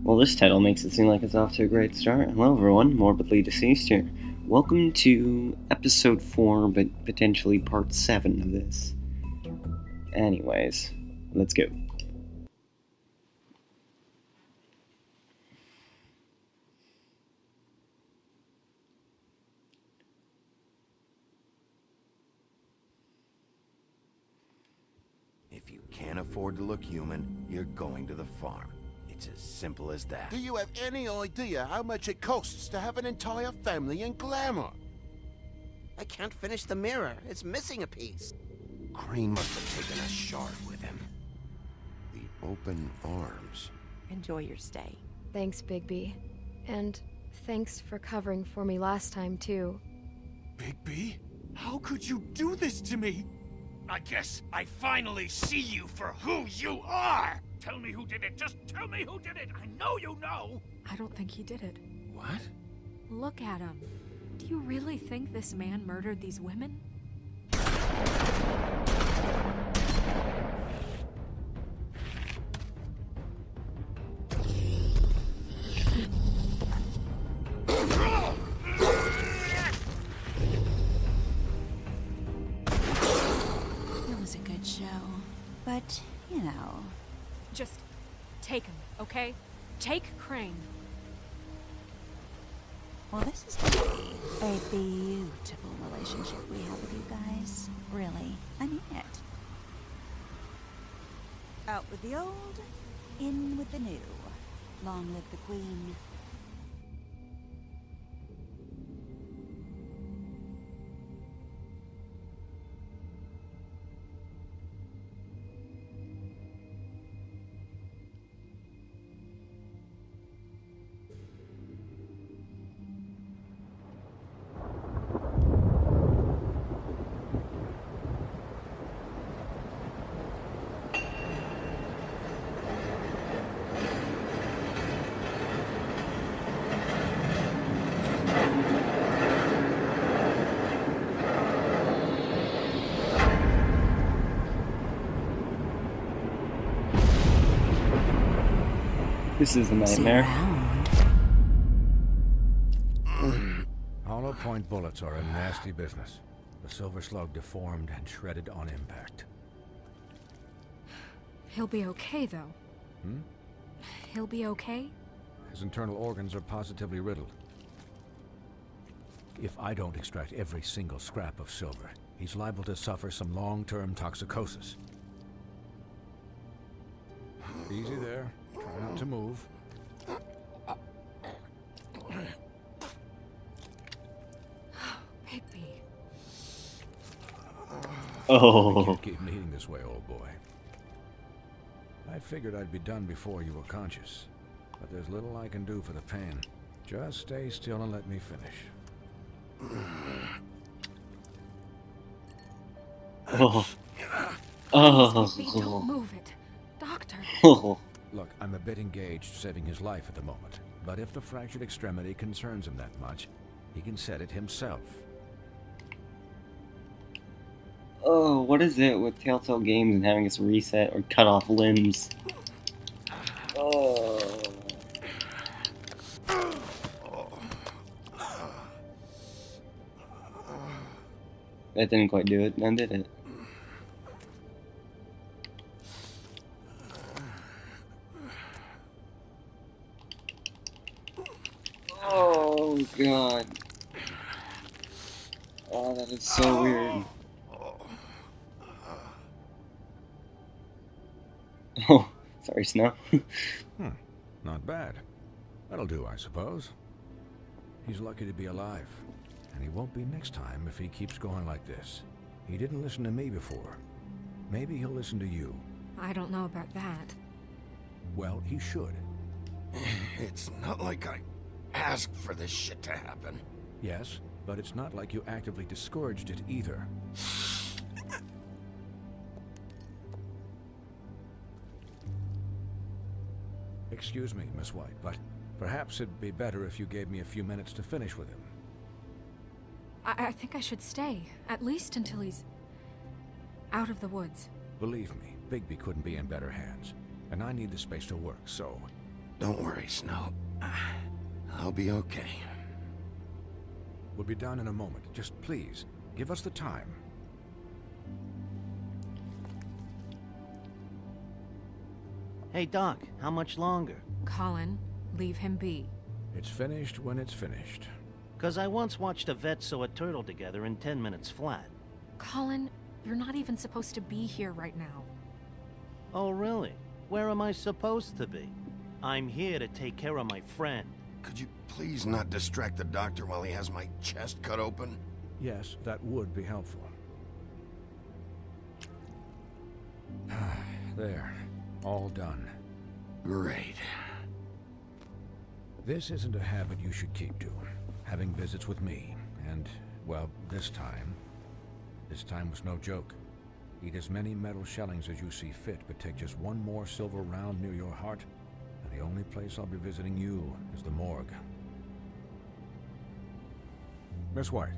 Well, this title makes it seem like it's off to a great start. Hello, everyone. Morbidly Deceased here. Welcome to episode 4, but potentially part 7 of this. Anyways, let's go. If you can't afford to look human, you're going to the farm. It's as simple as that. Do you have any idea how much it costs to have an entire family in Glamour? I can't finish the mirror. It's missing a piece. Crane must have taken a shard with him. The open arms. Enjoy your stay. Thanks, Bigby. And thanks for covering for me last time, too. Bigby? How could you do this to me? I guess I finally see you for who you are! Tell me who did it! Just tell me who did it! I know you know! I don't think he did it. What? Look at him. Do you really think this man murdered these women? It was a good show. But, you know... Just take him, okay? Take Crane. Well, this is gonna be a beautiful relationship we have with you guys. Really. I mean it. Out with the old, in with the new. Long live the Queen. This is the See you nightmare. around. Hollow point bullets are a nasty business. The Silver Slug deformed and shredded on impact. He'll be okay, though. Hmm? He'll be okay? His internal organs are positively riddled. If I don't extract every single scrap of silver, he's liable to suffer some long-term toxicosis. Easy there. Try not to move. Bigby. You Oh, can't keep bleeding this way, old boy. I figured I'd be done before you were conscious, but there's little I can do for the pain. Just stay still and let me finish. oh, Bigby, don't oh, move it. Doctor. oh. Look, I'm a bit engaged saving his life at the moment, but if the fractured extremity concerns him that much, he can set it himself. Oh, what is it with Telltale Games and having us reset or cut off limbs? Oh. That didn't quite do it, now did it? Oh god. Oh, that is so weird. Oh, sorry, Snow. Not bad. That'll do, I suppose. He's lucky to be alive, and he won't be next time if he keeps going like this. He didn't listen to me before. Maybe he'll listen to you. I don't know about that. Well, he should. It's not like I asked for this shit to happen. Yes, but it's not like you actively discouraged it either. Excuse me, Miss White, but perhaps it'd be better if you gave me a few minutes to finish with him. I think I should stay, at least until he's out of the woods. Believe me, Bigby couldn't be in better hands, and I need the space to work, so Don't worry, Snow. I'll be okay. We'll be done in a moment. Just please, give us the time. Hey, Doc, how much longer? Colin, leave him be. It's finished when it's finished. 'Cause I once watched a vet sew a turtle together in 10 minutes flat. Colin, you're not even supposed to be here right now. Oh, really? Where am I supposed to be? I'm here to take care of my friend. Could you please not distract the doctor while he has my chest cut open? Yes, that would be helpful. There. All done. Great. This isn't a habit you should keep to. Having visits with me. And, well, this time was no joke. Eat as many metal shellings as you see fit, but take just one more silver round near your heart, and the only place I'll be visiting you is the morgue. Miss White.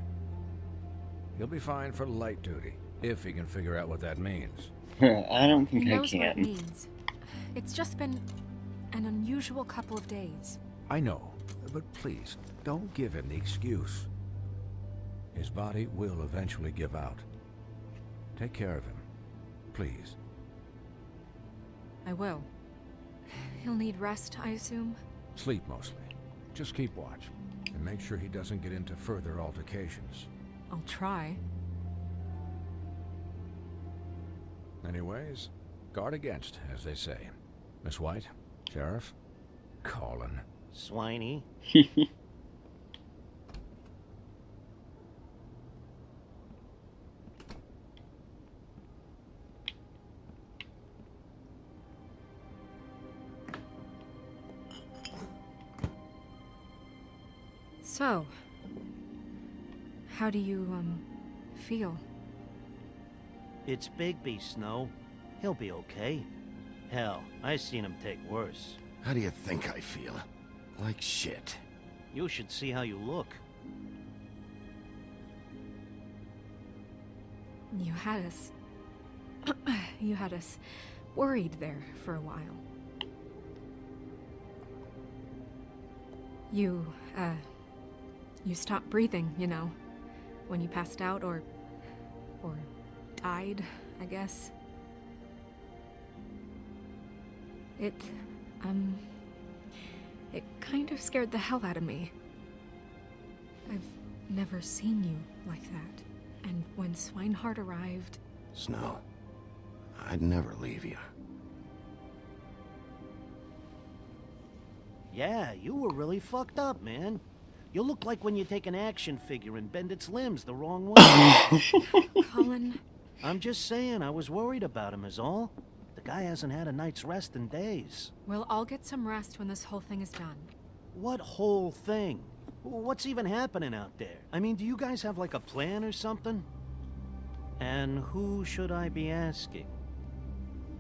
He'll be fine for light duty, if he can figure out what that means. I don't think He I knows what it can. means. It's just been an unusual couple of days. I know, but please, don't give him the excuse. His body will eventually give out. Take care of him, please. I will. He'll need rest, I assume? Sleep mostly. Just keep watch, and make sure he doesn't get into further altercations. I'll try. Anyways, guard against, as they say. Miss White, Sheriff, Colin. Swiney. So, how do you, feel? It's Bigby, Snow. He'll be okay. Hell, I seen him take worse. How do you think I feel? Like shit. You should see how you look. You had us... you had us worried there for a while. You stopped breathing, you know, when you passed out or died, I guess. It kind of scared the hell out of me. I've never seen you like that. And when Swinehart arrived... Snow, I'd never leave you. Yeah, you were really fucked up, man. You look like when you take an action figure and bend its limbs the wrong way. Colin... I'm just saying, I was worried about him is all. The guy hasn't had a night's rest in days. Well, I'll get some rest when this whole thing is done. What whole thing? What's even happening out there? I mean, do you guys have like a plan or something? And who should I be asking?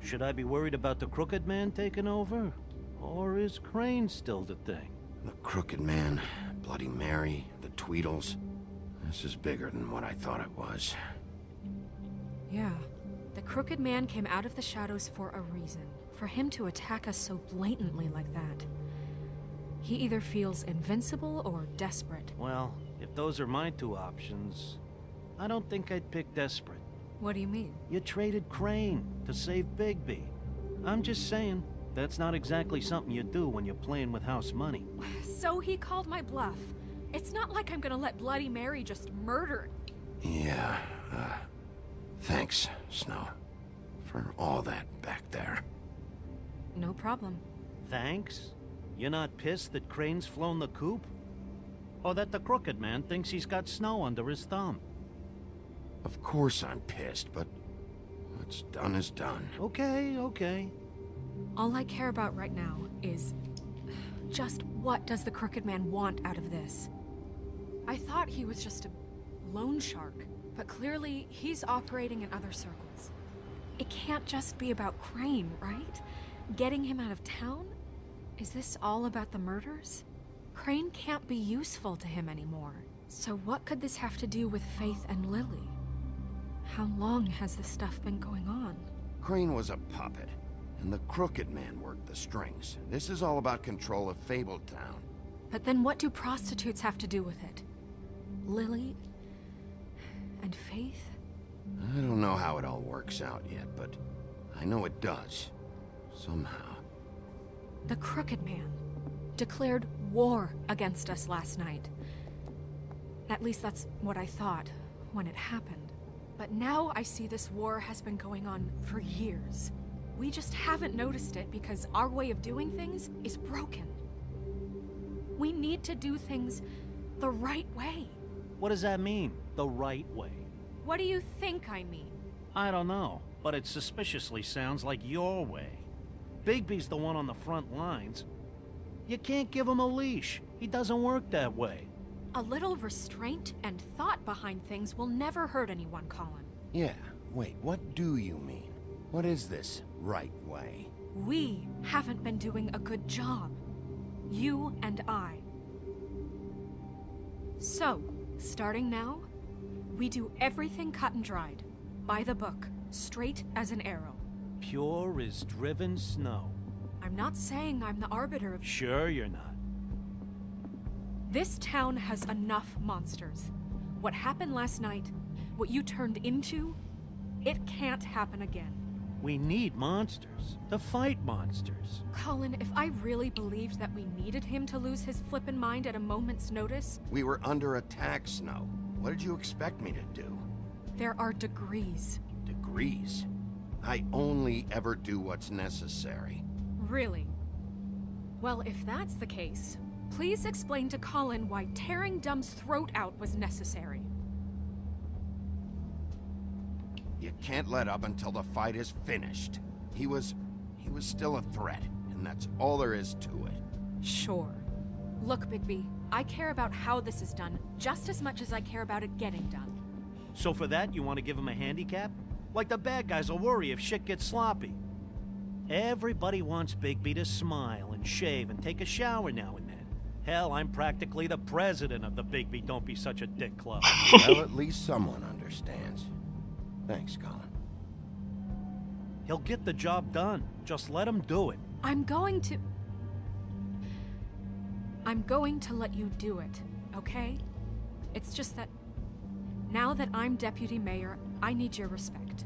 Should I be worried about the Crooked Man taking over? Or is Crane still the thing? The Crooked Man, Bloody Mary, the Tweedles. This is bigger than what I thought it was. Yeah. The Crooked Man came out of the shadows for a reason. For him to attack us so blatantly like that. He either feels invincible or desperate. Well, if those are my two options, I don't think I'd pick desperate. What do you mean? You traded Crane to save Bigby. I'm just saying, that's not exactly something you do when you're playing with house money. So he called my bluff. It's not like I'm gonna let Bloody Mary just murder... Yeah, thanks, Snow. For all that back there. No problem. Thanks? You're not pissed that Crane's flown the coop? Or that the Crooked Man thinks he's got Snow under his thumb? Of course I'm pissed, but what's done is done. Okay. All I care about right now is... just what does the Crooked Man want out of this? I thought he was just a loan shark, but clearly he's operating in other circles. It can't just be about Crane, right? Getting him out of town? Is this all about the murders? Crane can't be useful to him anymore. So what could this have to do with Faith and Lily? How long has this stuff been going on? Crane was a puppet. And the Crooked Man worked the strings. This is all about control of Fabletown. But then what do prostitutes have to do with it? Lily? And Faith? I don't know how it all works out yet, but I know it does. Somehow. The Crooked Man declared war against us last night. At least that's what I thought when it happened. But now I see this war has been going on for years. We just haven't noticed it because our way of doing things is broken. We need to do things the right way. What does that mean, the right way? What do you think I mean? I don't know, but it suspiciously sounds like your way. Bigby's the one on the front lines. You can't give him a leash. He doesn't work that way. A little restraint and thought behind things will never hurt anyone, Colin. Yeah, wait, what do you mean? What is this right way? We haven't been doing a good job. You and I. So, starting now, we do everything cut and dried. By the book, straight as an arrow. Pure as driven snow. I'm not saying I'm the arbiter of... Sure you're not. This town has enough monsters. What happened last night, what you turned into, it can't happen again. We need monsters to fight monsters. Colin, if I really believed that we needed him to lose his flippin' mind at a moment's notice... We were under attack, Snow. What did you expect me to do? There are degrees. Degrees? I only ever do what's necessary. Really? Well, if that's the case, please explain to Colin why tearing Dumb's throat out was necessary. You can't let up until the fight is finished. He was still a threat, and that's all there is to it. Sure. Look, Bigby, I care about how this is done just as much as I care about it getting done. So for that, you want to give him a handicap? Like the bad guys will worry if shit gets sloppy. Everybody wants Bigby to smile and shave and take a shower now and then. Hell, I'm practically the president of the Bigby Don't Be Such a Dick Club. Well, at least someone understands. Thanks, Colin. He'll get the job done. Just let him do it. I'm going to let you do it, okay? It's just that now that I'm deputy mayor, I need your respect.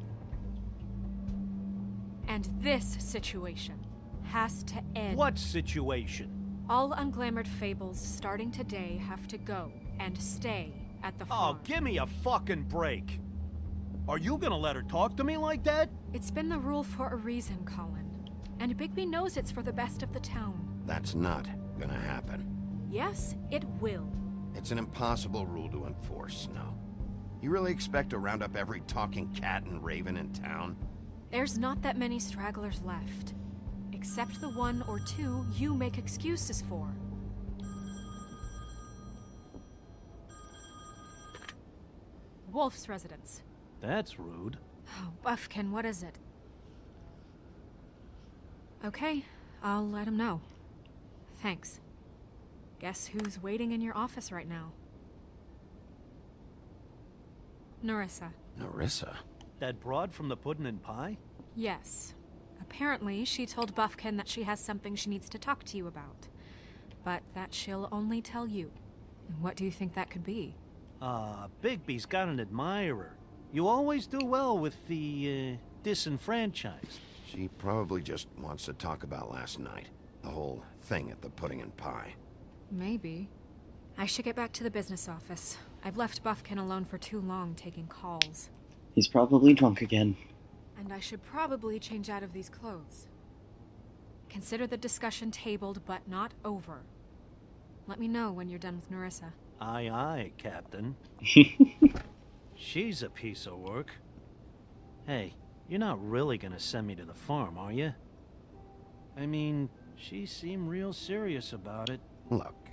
And this situation has to end. What situation? All unglamored fables starting today have to go and stay at the farm. Oh, give me a fucking break. Are you gonna let her talk to me like that? It's been the rule for a reason, Colin. And Bigby knows it's for the best of the town. That's not gonna happen. Yes, it will. It's an impossible rule to enforce, Snow. You really expect to round up every talking cat and raven in town? There's not that many stragglers left. Except the one or two you make excuses for. Wolf's residence. That's rude. Oh, Buffkin, what is it? Okay, I'll let him know. Thanks. Guess who's waiting in your office right now? Nerissa. Nerissa? That broad from the Puddin' and Pie? Yes. Apparently, she told Buffkin that she has something she needs to talk to you about. But that she'll only tell you. And what do you think that could be? Bigby's got an admirer. You always do well with the, disenfranchised. She probably just wants to talk about last night. The whole thing at the Pudding and Pie. Maybe. I should get back to the business office. I've left Buffkin alone for too long taking calls. He's probably drunk again. And I should probably change out of these clothes. Consider the discussion tabled, but not over. Let me know when you're done with Nerissa. Aye, aye, Captain. She's a piece of work. Hey, you're not really gonna send me to the farm, are you? I mean, she seemed real serious about it. Look,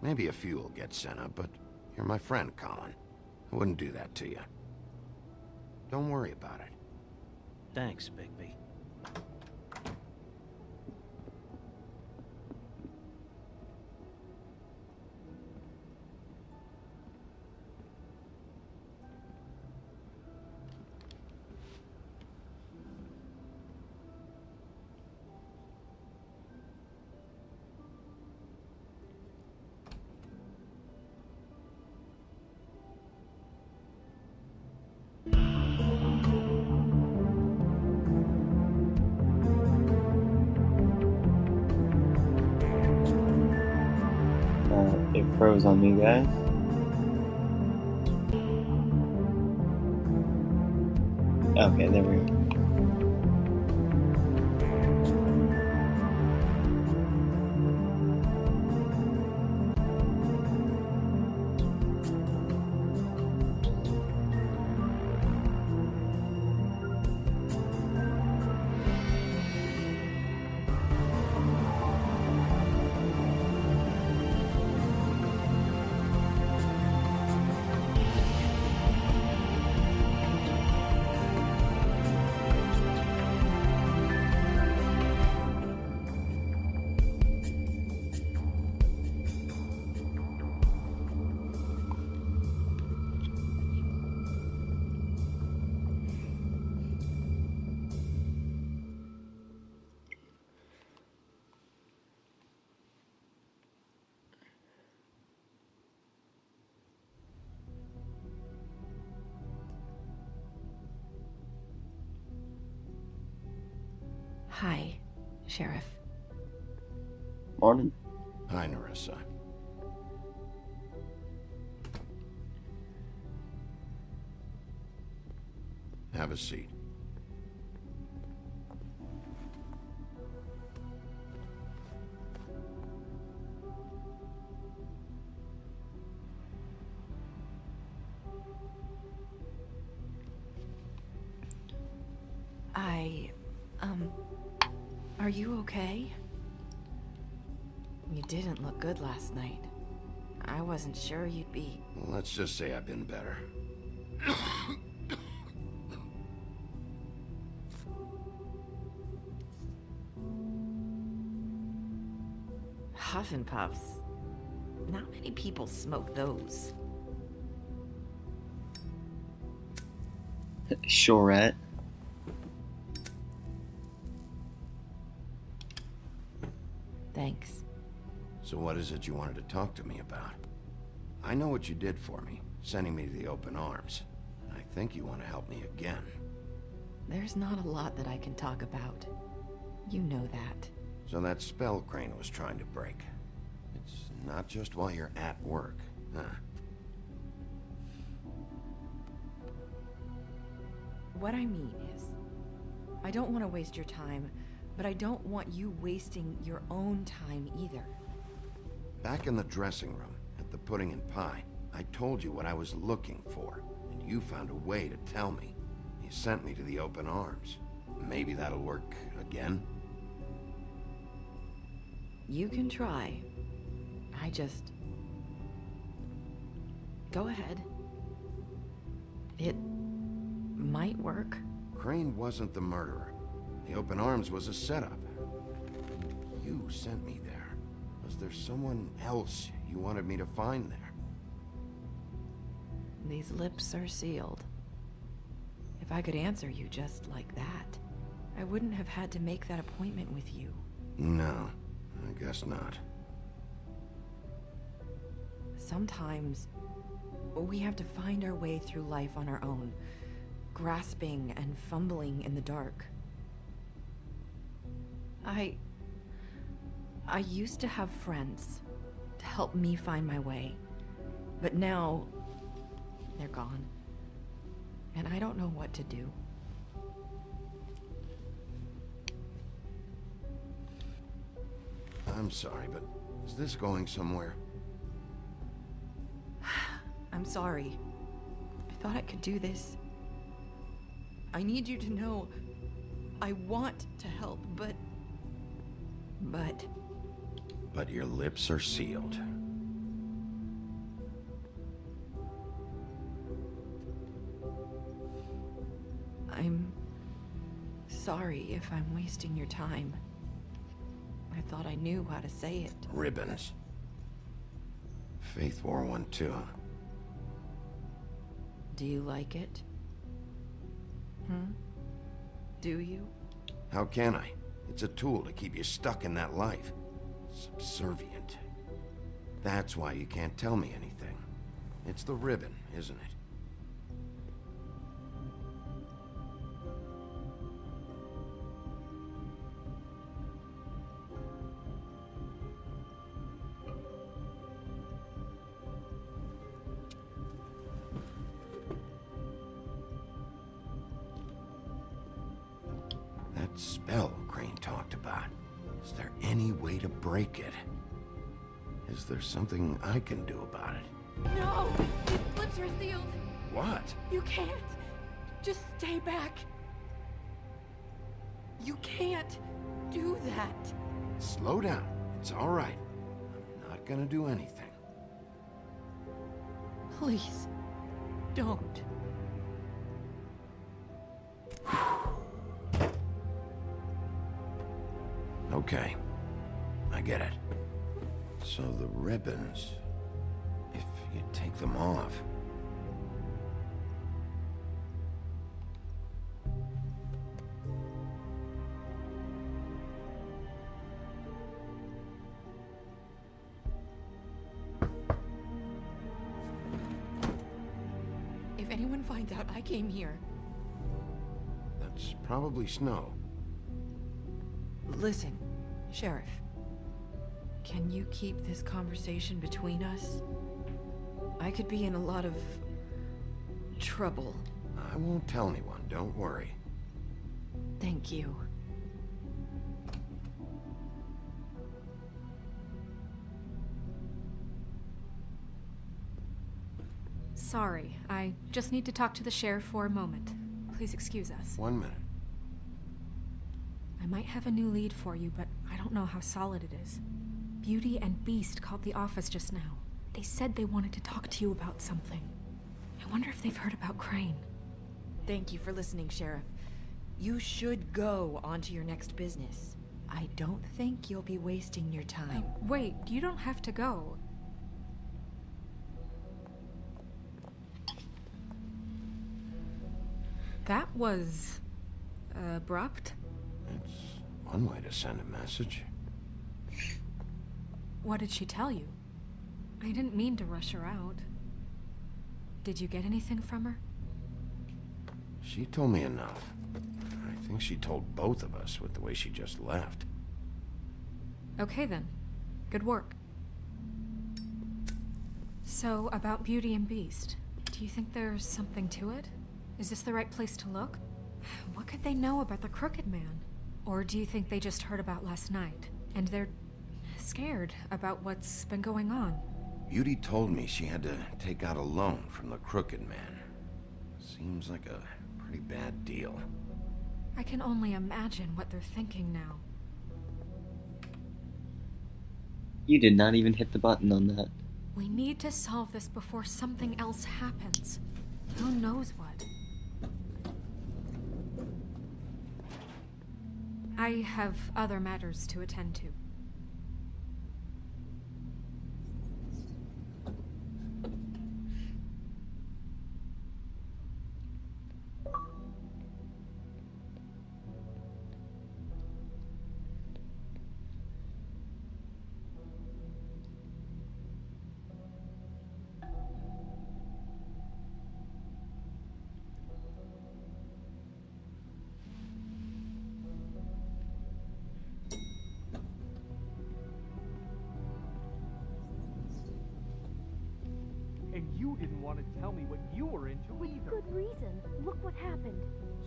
maybe a few will get sent up, but you're my friend, Colin. I wouldn't do that to you. Don't worry about it. Thanks, Bigby. froze on me, guys. Okay, there we go. Hi, Sheriff. Morning. Hi, Nerissa. Have a seat. Are you okay? You didn't look good last night. I wasn't sure you'd be... Well, let's just say I've been better. Huff and Puffs. Not many people smoke those. Chorette. Thanks. So what is it you wanted to talk to me about? I know what you did for me, sending me to the open arms. And I think you want to help me again. There's not a lot that I can talk about. You know that. So that spell Crane was trying to break. It's not just while you're at work, huh? What I mean is, I don't want to waste your time, but I don't want you wasting your own time either. Back in the dressing room, at the pudding and pie, I told you what I was looking for, and you found a way to tell me. You sent me to the open arms. Maybe that'll work again? You can try. I just... Go ahead. It might work. Crane wasn't the murderer. The open arms was a setup. You sent me there. Was there someone else you wanted me to find there? These lips are sealed. If I could answer you just like that, I wouldn't have had to make that appointment with you. No, I guess not. Sometimes, we have to find our way through life on our own, grasping and fumbling in the dark. I used to have friends to help me find my way, but now they're gone, and I don't know what to do. I'm sorry, but is this going somewhere? I'm sorry. I thought I could do this. I need you to know I want to help, but... But your lips are sealed. I'm sorry if I'm wasting your time. I thought I knew how to say it. Ribbons. Faith wore one too. Do you like it? Do you? How can I? It's a tool to keep you stuck in that life. Subservient. That's why you can't tell me anything. It's the ribbon, isn't it? That spell Crane talked about. Is there any way to break it? Is there something I can do about it? No! These lips are sealed! What? You can't! Just stay back! You can't do that! Slow down. It's all right. I'm not gonna do anything. Please, don't. Okay. I get it. So the ribbons, if you take them off... If anyone finds out I came here... That's probably Snow. Listen, Sheriff. Can you keep this conversation between us? I could be in a lot of... trouble. I won't tell anyone, don't worry. Thank you. Sorry, I just need to talk to the sheriff for a moment. Please excuse us. 1 minute. I might have a new lead for you, but I don't know how solid it is. Beauty and Beast called the office just now. They said they wanted to talk to you about something. I wonder if they've heard about Crane. Thank you for listening, Sheriff. You should go on to your next business. I don't think you'll be wasting your time. Wait, you don't have to go. That was... abrupt? It's one way to send a message. What did she tell you? I didn't mean to rush her out. Did you get anything from her? She told me enough. I think she told both of us with the way she just left. Okay then. Good work. So, about Beauty and Beast, do you think there's something to it? Is this the right place to look? What could they know about the Crooked Man? Or do you think they just heard about last night, and they're scared about what's been going on? Beauty told me she had to take out a loan from the Crooked Man. Seems like a pretty bad deal. I can only imagine what they're thinking now. You did not even hit the button on that. We need to solve this before something else happens. Who knows what? I have other matters to attend to. And you didn't want to tell me what you were into either. Good reason. Look what happened.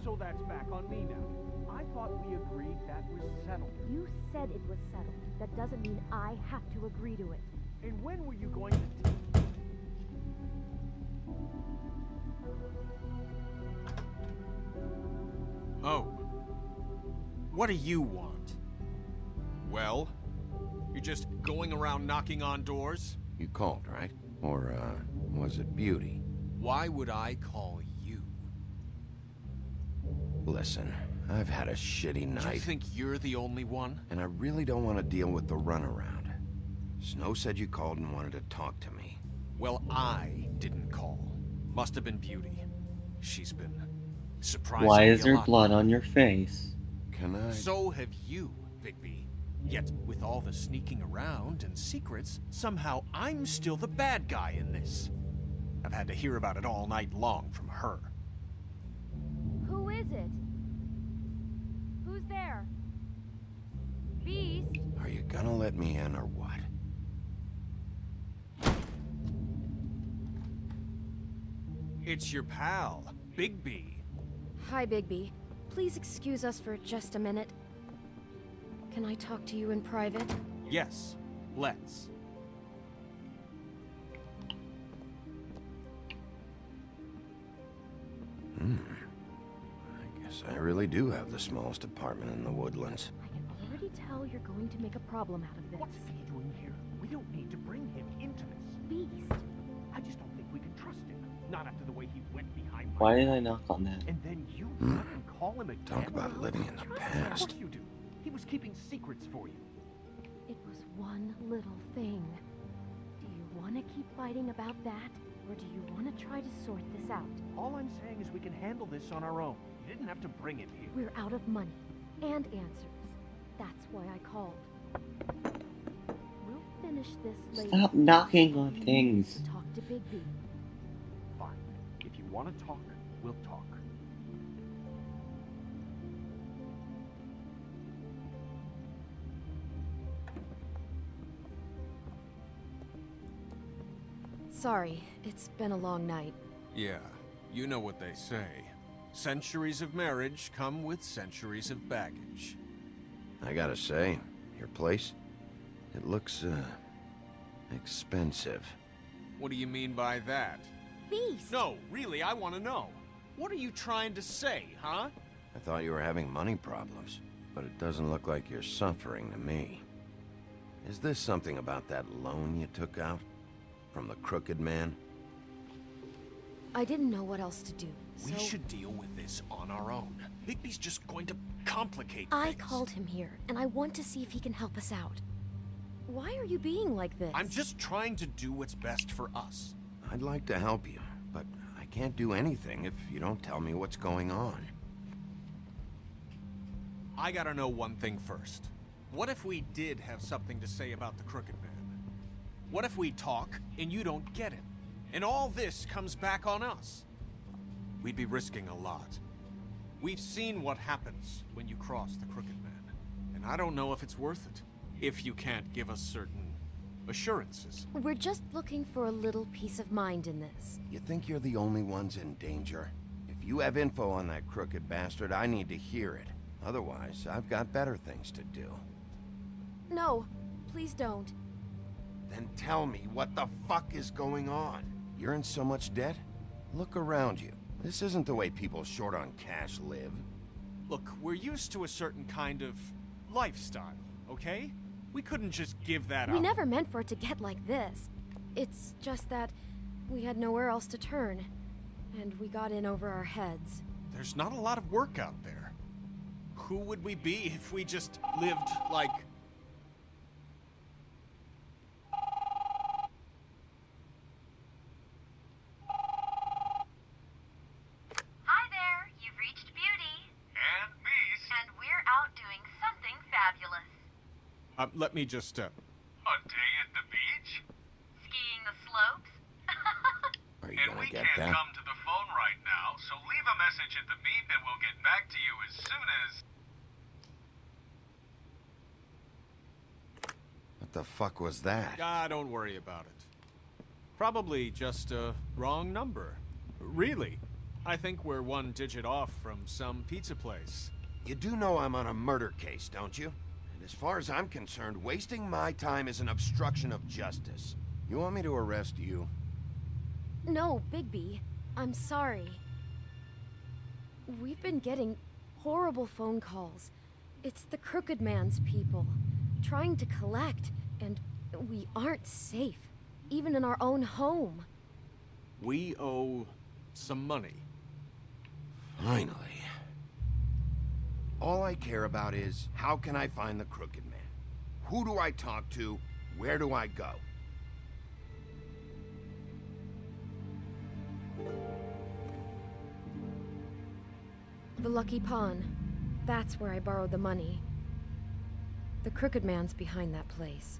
So that's back on me now. I thought we agreed that was settled. You said it was settled. That doesn't mean I have to agree to it. And when were you going to... Oh. What do you want? Well? You're just going around knocking on doors? You called, right? Or, was it Beauty? Why would I call you? Listen, I've had a shitty night. You think you're the only one? And I really don't want to deal with the runaround. Snow said you called and wanted to talk to me. Well, I didn't call. Must have been Beauty. She's been surprising Why me is a there lot. blood on your face? Can I... So have you, Bigby. Yet, with all the sneaking around and secrets, somehow I'm still the bad guy in this. I've had to hear about it all night long from her. Who is it? Who's there? Beast? Are you gonna let me in or what? It's your pal, Bigby. Hi, Bigby. please excuse us for just a minute? Can I talk to you in private? Yes, let's. I guess I really do have the smallest apartment in the Woodlands. I can already tell you're going to make a problem out of this. What's he doing here? We don't need to bring him into this. Beast. I just don't think we can trust him. Not after the way he went behind my Why did I knock on that? And then you fucking call him again? Talk about living in the Of past. course you do. He was keeping secrets for you. It was one little thing. Do you want to keep fighting about that? Or do you want to try to sort this out? All I'm saying is we can handle this on our own. You didn't have to bring him here. We're out of money and answers. That's why I called. We'll finish this later. Stop knocking on things. Talk to Bigby. Fine. If you want to talk, we'll talk. Sorry, it's been a long night. Yeah, you know what they say. Centuries of marriage come with centuries of baggage. I gotta say, your place, it looks, expensive. What do you mean by that? Beast! No, really, I want to know. What are you trying to say, huh? I thought you were having money problems, but it doesn't look like you're suffering to me. Is this something about that loan you took out? From the Crooked Man? I didn't know what else to do, so... We should deal with this on our own. Bigby's just going to complicate I things. called him here, and I want to see if he can help us out. Why are you being like this? I'm just trying to do what's best for us. I'd like to help you, but I can't do anything if you don't tell me what's going on. I gotta know one thing first. What if we did have something to say about the Crooked Man? What if we talk and you don't get it? And all this comes back on us? We'd be risking a lot. We've seen what happens when you cross the Crooked Man. And I don't know if it's worth it. If you can't give us certain assurances. We're just looking for a little peace of mind in this. You think you're the only ones in danger? If you have info on that crooked bastard, I need to hear it. Otherwise, I've got better things to do. No, please don't. Then tell me what the fuck is going on. You're in so much debt? Look around you. This isn't the way people short on cash live. Look, we're used to a certain kind of lifestyle, okay? We couldn't just give that up. We never meant for it to get like this. It's just that we had nowhere else to turn, and we got in over our heads. There's not a lot of work out there. Who would we be if we just lived like... Hi there, you've reached Beauty. And Beast. And we're out doing something fabulous. Let me just, A day at the beach? Skiing the slopes? Are you gonna get that? Come to the phone right now, so leave a message at the beep and we'll get back to you as soon as... What the fuck was that? don't worry about it. Probably just a wrong number. Really. I think we're one digit off from some pizza place. You do know I'm on a murder case, don't you? And as far as I'm concerned, wasting my time is an obstruction of justice. You want me to arrest you? No, Bigby. I'm sorry. We've been getting horrible phone calls. It's the Crooked Man's people, trying to collect, and we aren't safe, even in our own home. We owe some money. Finally. All I care about is, how can I find the Crooked Man? Who do I talk to? Where do I go? The Lucky Pawn. That's where I borrowed the money. The Crooked Man's behind that place.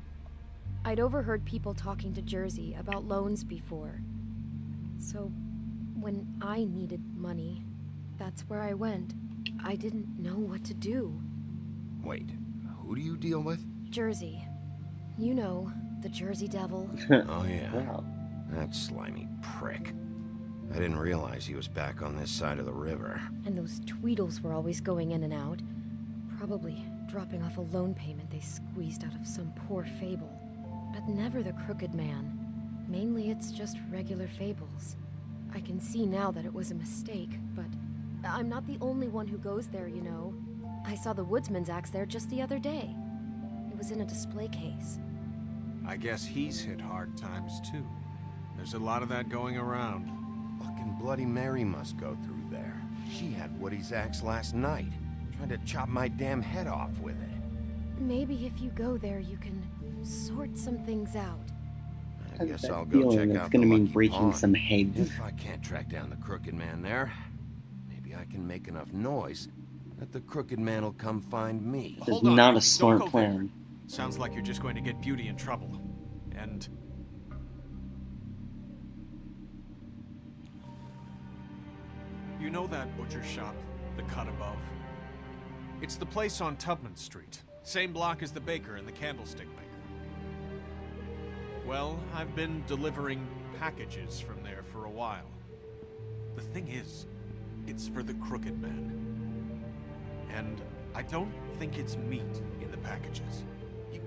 I'd overheard people talking to Jersey about loans before. So, when I needed money, that's where I went. I didn't know what to do. Wait, who do you deal with? Jersey. You know, the Jersey Devil. Oh yeah, Wow. that slimy prick. I didn't realize he was back on this side of the river. And those Tweedles were always going in and out. Probably dropping off a loan payment they squeezed out of some poor fable. But never the Crooked Man. Mainly it's just regular fables. I can see now that it was a mistake, but I'm not the only one who goes there, you know. I saw the Woodsman's axe there just the other day. It was in a display case. I guess he's hit hard times too. There's a lot of that going around. Fucking Bloody Mary must go through there. She had Woody's axe last night, trying to chop my damn head off with it. Maybe if you go there, you can sort some things out. I guess I'll go check out the gonna mean Lucky breaking Pawn. some heads. If I can't track down the Crooked Man there, maybe I can make enough noise that the Crooked Man will come find me. This is Hold on, not a don't smart go there. plan. Sounds like you're just going to get Beauty in trouble. And... You know that butcher shop, the cut above? It's the place on Tubman Street. Same block as the baker and the candlestick maker. Well, I've been delivering packages from there for a while. The thing is, it's for the Crooked Man. And I don't think it's meat in the packages.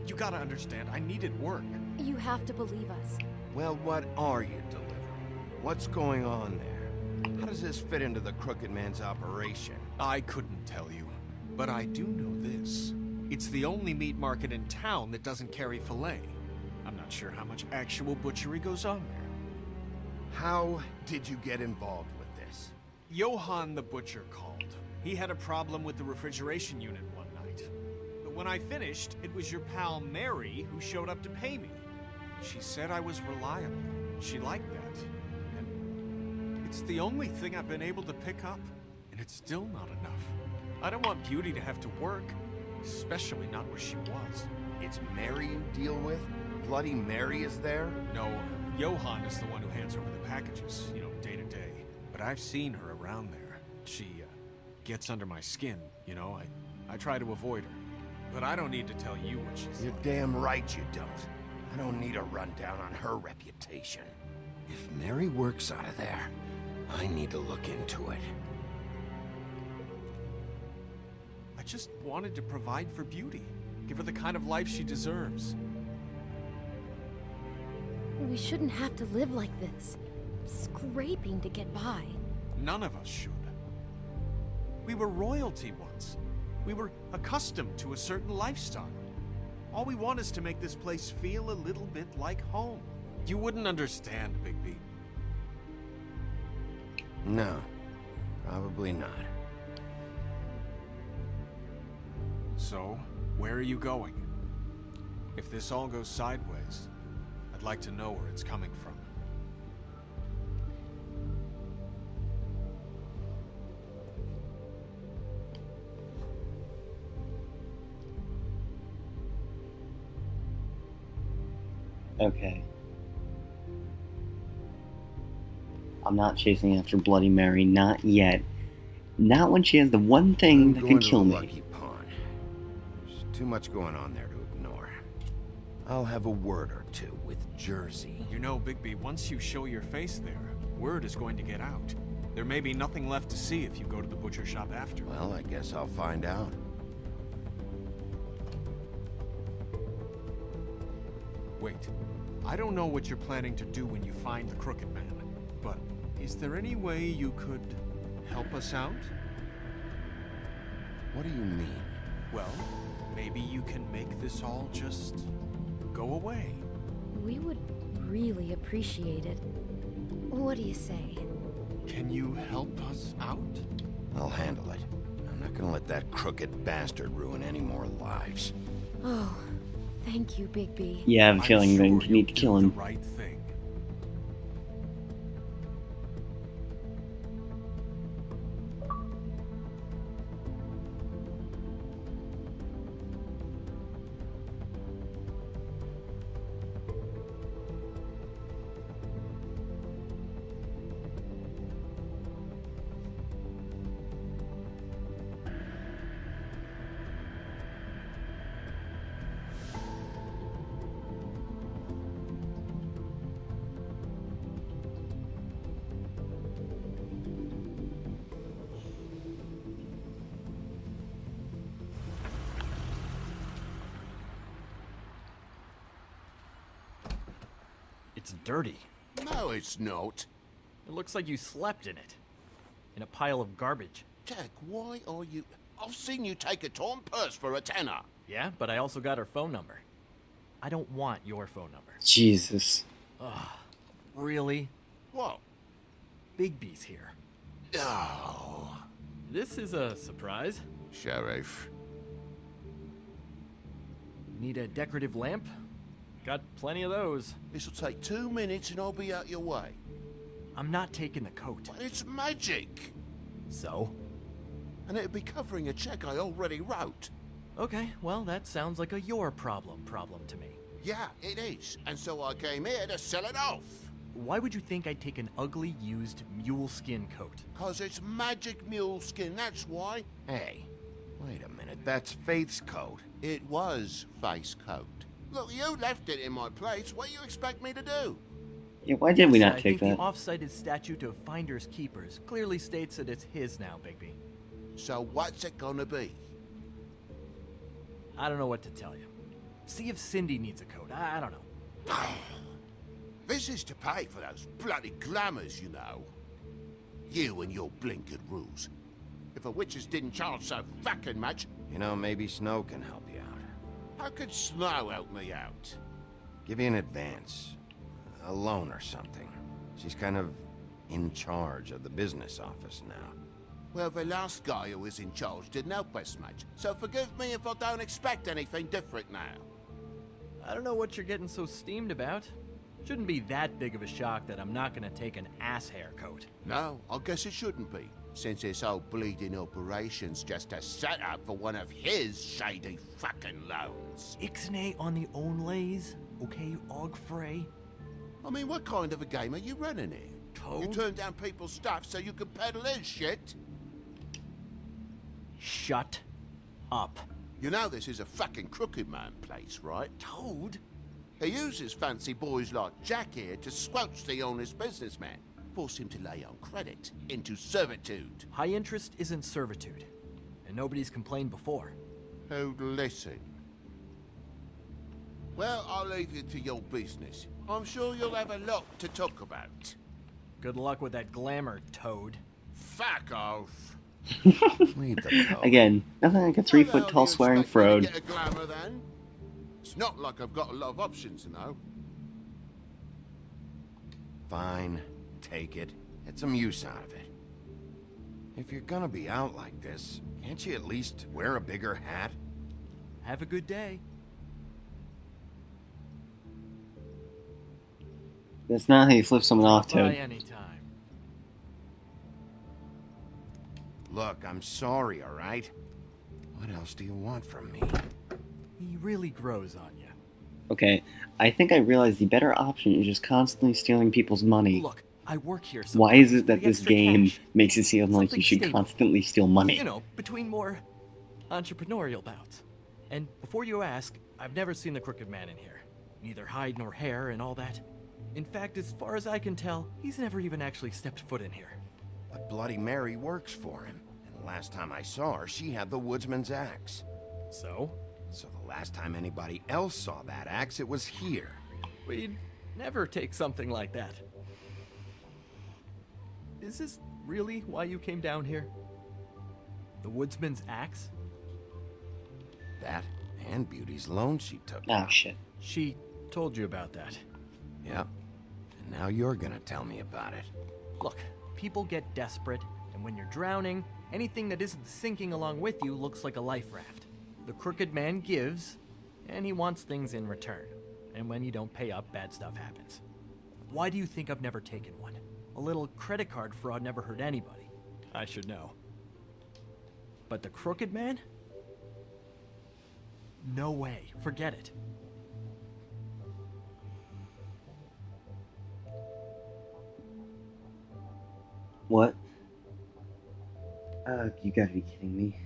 You gotta understand, I needed work. You have to believe us. Well, what are you delivering? What's going on there? How does this fit into the Crooked Man's operation? I couldn't tell you, but I do know this. It's the only meat market in town that doesn't carry filet. I'm not sure how much actual butchery goes on there. How did you get involved with this? Johann the butcher called. He had a problem with the refrigeration unit one night. But when I finished, it was your pal Mary who showed up to pay me. She said I was reliable. She liked that. And it's the only thing I've been able to pick up. And it's still not enough. I don't want Beauty to have to work, especially not where she was. It's Mary you deal with? Bloody Mary is there? No, Johann is the one who hands over the packages, you know, day to day. But I've seen her around there. She, gets under my skin, you know. I try to avoid her. But I don't need to tell you what she's You're like. damn right you don't. I don't need a rundown on her reputation. If Mary works out of there, I need to look into it. I just wanted to provide for Beauty. Give her the kind of life she deserves. We shouldn't have to live like this. Scraping to get by. None of us should. We were royalty once. We were accustomed to a certain lifestyle. All we want is to make this place feel a little bit like home. You wouldn't understand, Bigby. No, probably not. So, where are you going? If this all goes sideways, I'd like to know where it's coming from. Okay. I'm not chasing after Bloody Mary, not yet. Not when she has the one thing that can Going to kill the me. Lucky Pawn. There's too much going on there to ignore. I'll have a word or two with Jersey. You know, Bigby, once you show your face there, word is going to get out. There may be nothing left to see if you go to the butcher shop after. Well, I guess I'll find out. Wait, I don't know what you're planning to do when you find the Crooked Man, but is there any way you could help us out? What do you mean? Well, maybe you can make this all just go away. We would really appreciate it. What do you say? Can you help us out? I'll handle it. I'm not gonna let that crooked bastard ruin any more lives. Oh, thank you, Bigby. Yeah, I have a I'm feeling I'm going sure to need to kill you'll do him. the right thing. It's dirty. No, it's not. It looks like you slept in it. In a pile of garbage. Jack, why are you... I've seen you take a torn purse for a tenner. Yeah, but I also got her phone number. I don't want your phone number. Jesus. Ugh. Really? What? Bigby's here. Oh. This is a surprise. Sheriff. Need a decorative lamp? Got plenty of those. This'll take 2 minutes and I'll be out your way. I'm not taking the coat. But it's magic. So? And it'd be covering a check I already wrote. Okay, well, that sounds like a your problem to me. Yeah, it is. And so I came here to sell it off. Why would you think I'd take an ugly, used mule skin coat? 'Cause it's magic mule skin, that's why. Hey, wait a minute. That's Faith's coat. It was Faith's coat. Look, you left it in my place. What do you expect me to do? Yeah, why did we not I take think that? the off-cited statute of Finders Keepers clearly states that it's his now, Bigby. So what's it gonna be? I don't know what to tell you. See if Cindy needs a coat. I don't know. This is to pay for those bloody glamours, you know. You and your blinkered rules. If the witches didn't charge so fucking much... You know, maybe Snow can help you out. How could Snow help me out? Give you an advance. A loan or something. She's kind of in charge of the business office now. Well, the last guy who was in charge didn't help us much, so forgive me if I don't expect anything different now. I don't know what you're getting so steamed about. Shouldn't be that big of a shock that I'm not gonna take an ass hair coat. No, I guess it shouldn't be, since this whole bleeding operation's just a setup for one of his shady fucking loans. Ixnay on the onlays, okay, Og Frey? I mean, what kind of a game are you running here? Toad? You turn down people's stuff so you can peddle his shit? Shut up. You know this is a fucking crooked man place, right? Toad? He uses fancy boys like Jack here to squelch the honest businessman. Force him to lay on credit into servitude. High interest isn't servitude. And nobody's complained before. Who'd listen? Well, I'll leave you to your business. I'm sure you'll have a lot to talk about. Good luck with that glamour, Toad. Fuck off. Leave the coat. Again, nothing like a 3-foot-tall swearing Frode. Get a glamour then? It's not like I've got a lot of options, you know. Fine. Take it. Get some use out of it. If you're gonna be out like this, can't you at least wear a bigger hat? Have a good day. That's not how you flip someone off, Bye Toad. anytime. Look, I'm sorry, all right? What else do you want from me? He really grows on you. Okay, I think I realize the better option is just constantly stealing people's money. Look, I work here Why is sometimes it for that the this extra game cash. makes it seem like Something you should stable. constantly steal money? You know, between more entrepreneurial bouts. And before you ask, I've never seen the Crooked Man in here. Neither hide nor hair and all that. In fact, as far as I can tell, he's never even actually stepped foot in here. But Bloody Mary works for him. And the last time I saw her, she had the woodsman's axe. So? So the last time anybody else saw that axe, it was here. We'd never take something like that. Is this really why you came down here? The woodsman's axe? That and Beauty's loan she took. Oh, shit. She told you about that. Yep. And now you're gonna tell me about it. Look, people get desperate, and when you're drowning, anything that isn't sinking along with you looks like a life raft. The Crooked Man gives, and he wants things in return. And when you don't pay up, bad stuff happens. Why do you think I've never taken one? A little credit card fraud never hurt anybody. I should know. But the Crooked Man? No way. Forget it. What? You gotta be kidding me.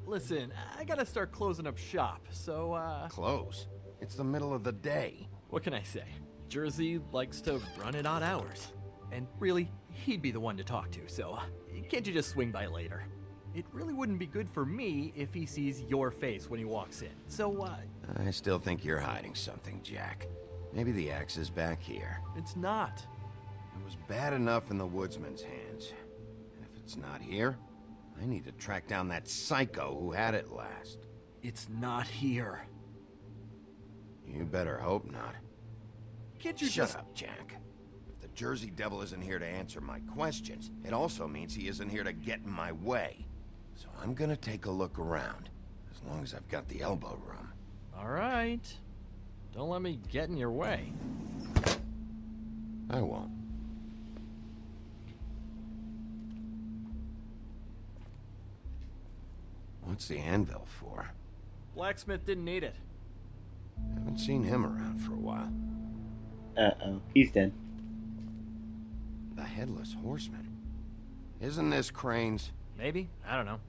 Listen, I gotta start closing up shop, so, Close? It's the middle of the day. what can I say? Jersey likes to run at odd hours. And really, he'd be the one to talk to, so can't you just swing by later? It really wouldn't be good for me if he sees your face when he walks in. So, I still think you're hiding something, Jack. Maybe the axe is back here. It's not. It was bad enough in the woodsman's hands. And if it's not here, I need to track down that psycho who had it last. It's not here. You better hope not. Can't you Shut just... up, Jack. If the Jersey Devil isn't here to answer my questions, it also means he isn't here to get in my way. So I'm gonna take a look around, as long as I've got the elbow room. All right. Don't let me get in your way. I won't. What's the anvil for? Blacksmith didn't need it. Haven't seen him around for a while. Uh-oh, he's dead. The Headless Horseman. Isn't this Crane's? Maybe? I don't know.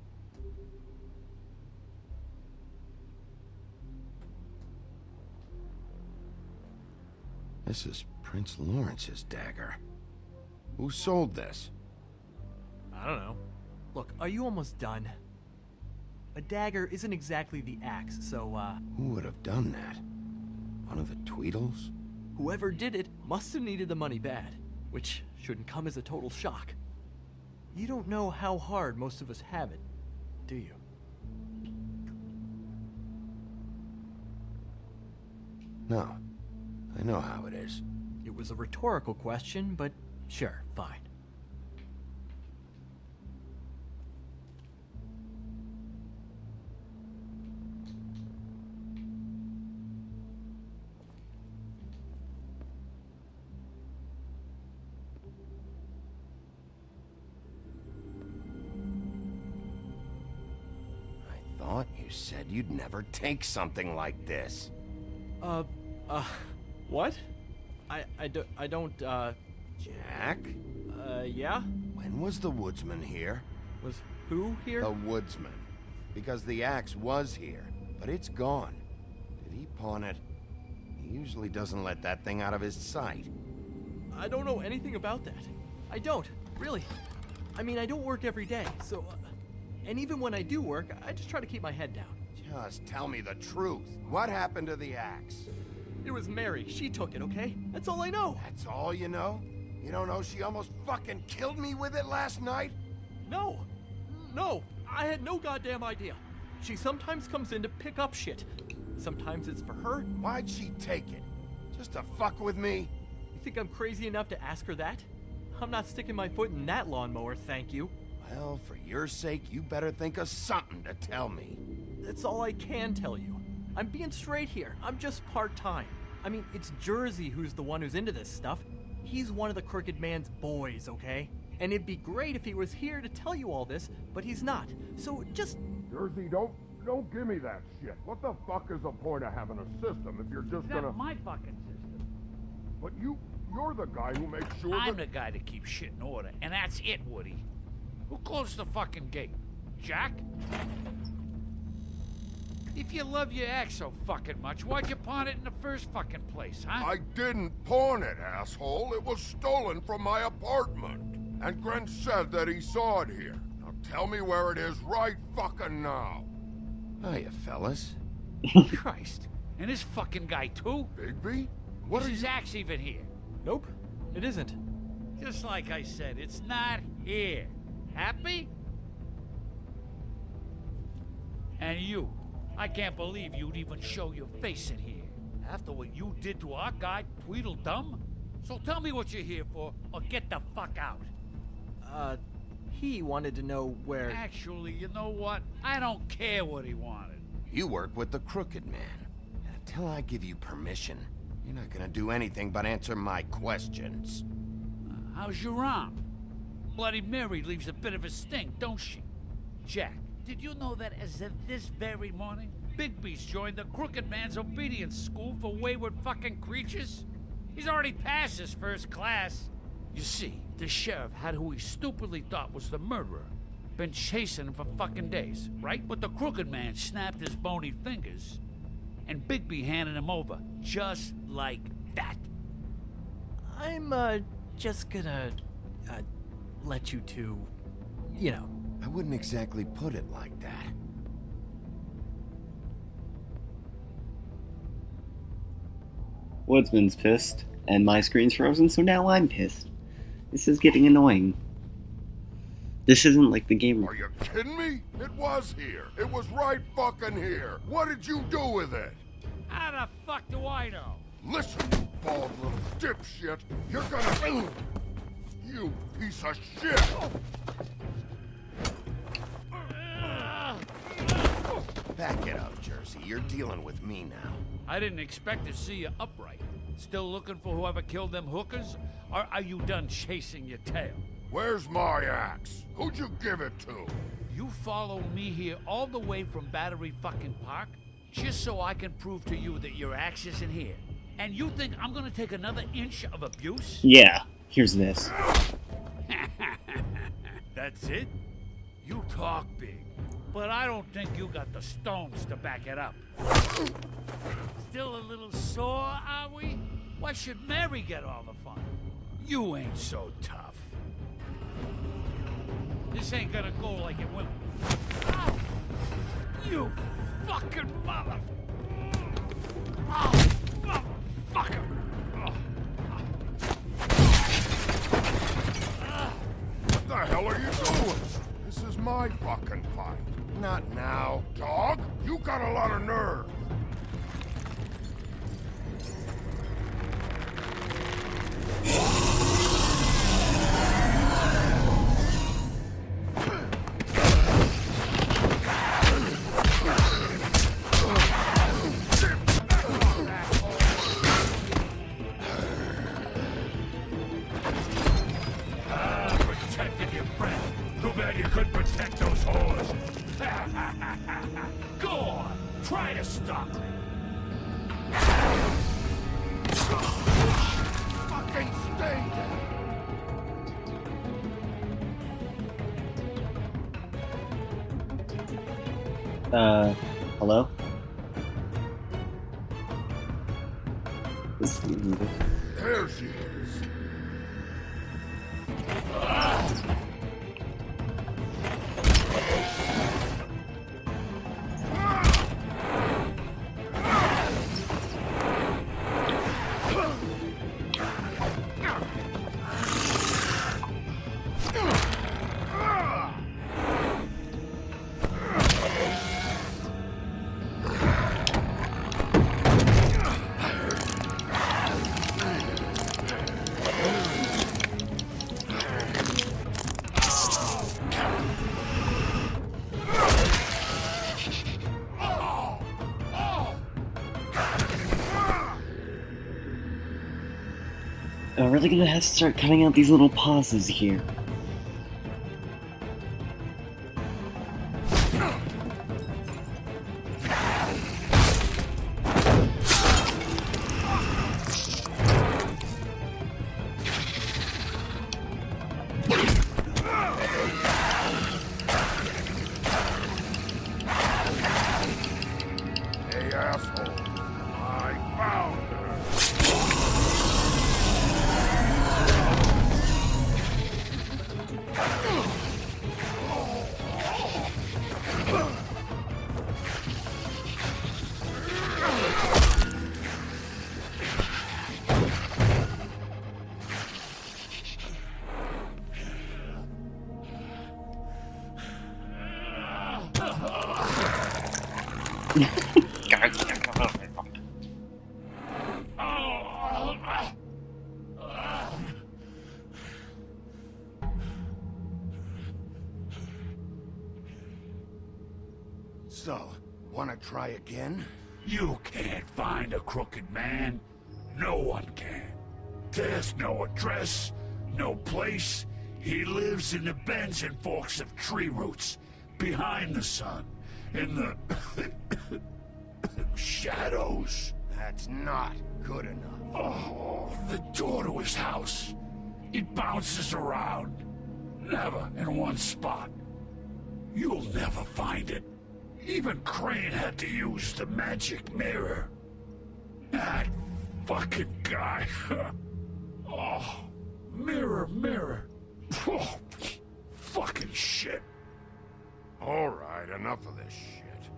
This is Prince Lawrence's dagger. Who sold this? I don't know. Look, are you almost done? A dagger isn't exactly the axe, so, Who would have done that? One of the Tweedles? whoever did it must have needed the money bad, which shouldn't come as a total shock. You don't know how hard most of us have it, do you? No. I know how it is. It was a rhetorical question, but sure, fine. I thought you said you'd never take something like this. What? I don't, Jack? Yeah? When was the woodsman here? Was who here? The woodsman. Because the axe was here, but it's gone. Did he pawn it? He usually doesn't let that thing out of his sight. I don't know anything about that. I don't, really. I mean, I don't work every day, so... and even when I do work, I just try to keep my head down. Just tell me the truth. What happened to the axe? It was Mary. She took it, okay? That's all I know. That's all you know? You don't know she almost fucking killed me with it last night? No. No. I had no goddamn idea. She sometimes comes in to pick up shit. Sometimes it's for her. Why'd she take it? Just to fuck with me? You think I'm crazy enough to ask her that? I'm not sticking my foot in that lawnmower, thank you. Well, for your sake, you better think of something to tell me. That's all I can tell you. I'm being straight here. I'm just part-time. I mean, it's Jersey who's the one who's into this stuff. He's one of the Crooked Man's boys, okay? And it'd be great if he was here to tell you all this, but he's not. So just... Jersey, don't give me that shit. What the fuck is the point of having a system if you're just That's my fucking system. But you're the guy who makes sure I'm the guy that keeps shit in order, and that's it, Woody. Who closed the fucking gate? Jack? If you love your axe so fucking much, why'd you pawn it in the first fucking place, huh? I didn't pawn it, asshole. It was stolen from my apartment. And Gren said that he saw it here. Now tell me where it is right fucking now. Hiya, fellas. Christ. And this fucking guy, too? Bigby? Is his axe even here? Nope, it isn't. Just like I said, it's not here. Happy? And you. I can't believe you'd even show your face in here. After what you did to our guy, Tweedledum? So tell me what you're here for, or get the fuck out. He wanted to know where... Actually, you know what? I don't care what he wanted. You work with the Crooked Man. And until I give you permission, you're not gonna do anything but answer my questions. How's your arm? Bloody Mary leaves a bit of a stink, don't she? Jack, did you know that as of this very morning, Bigby's joined the Crooked Man's obedience school for wayward fucking creatures? He's already passed his first class. You see, the sheriff had who he stupidly thought was the murderer. Been chasing him for fucking days, right? But the Crooked Man snapped his bony fingers, and Bigby handed him over, just like that. I'm, just gonna, let you two, you know. I wouldn't exactly put it like that. Woodsman's pissed, and my screen's frozen, so now I'm pissed. This is getting annoying. This isn't like the game. Are you kidding me? It was here. It was right fucking here. What did you do with it? How the fuck do I know? Listen, you bald little dipshit. You're gonna... You piece of shit! Back it up, Jersey. You're dealing with me now. I didn't expect to see you upright. Still looking for whoever killed them hookers? Or are you done chasing your tail? Where's my axe? Who'd you give it to? You follow me here all the way from Battery fucking Park just so I can prove to you that your axe isn't here. And you think I'm gonna take another inch of abuse? Yeah, here's this. That's it? You talk big, but I don't think you got the stones to back it up. Still a little sore, are we? Why should Mary get all the fun? You ain't so tough. This ain't gonna go like it will. Ow! You fucking mother! Oh, motherfucker! What the hell are you doing? This is my fucking fight. Not now, dog. You got a lot of nerve. Protected your friend. Too bad you couldn't protect those whores. Go on, try to stop me. Fucking stay there. Hello? There she is. I'm really gonna have to start cutting out these little pauses here. Hey, asshole. I found her. So, wanna try again? You can't find a crooked man. No one can. There's no address, no place. He lives in the bends and forks of tree roots, behind the sun, in the shadows. That's not good enough. Oh, the door to his house. It bounces around. Never in one spot. You'll never find it. Even Crane had to use the magic mirror. That fucking guy. Oh, mirror, mirror. Oh, fucking shit. All right, enough of this shit.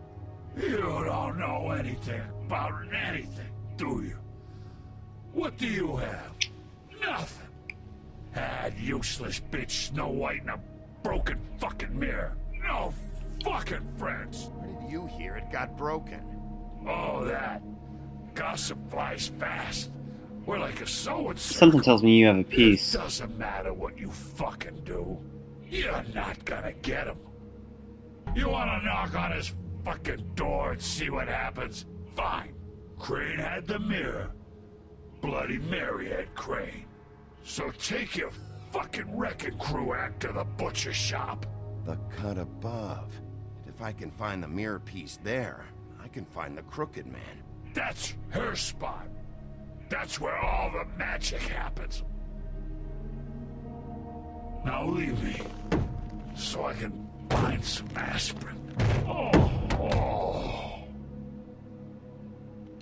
You don't know anything about anything, do you? What do you have? Nothing. Useless bitch Snow White in a broken fucking mirror. No fucking friends. Where did you hear it got broken? Oh, that. Gossip flies fast. We're like a sewing circle. Something tells me you have a piece. It doesn't matter what you fucking do. You're not gonna get him. You wanna knock on his fucking door and see what happens? Fine. Crane had the mirror. Bloody Mary had Crane. So take your fucking wrecking crew act to the butcher shop. The cut above. If I can find the mirror piece there, I can find the Crooked Man. That's her spot. That's where all the magic happens. Now leave me, so I can find some aspirin. Oh.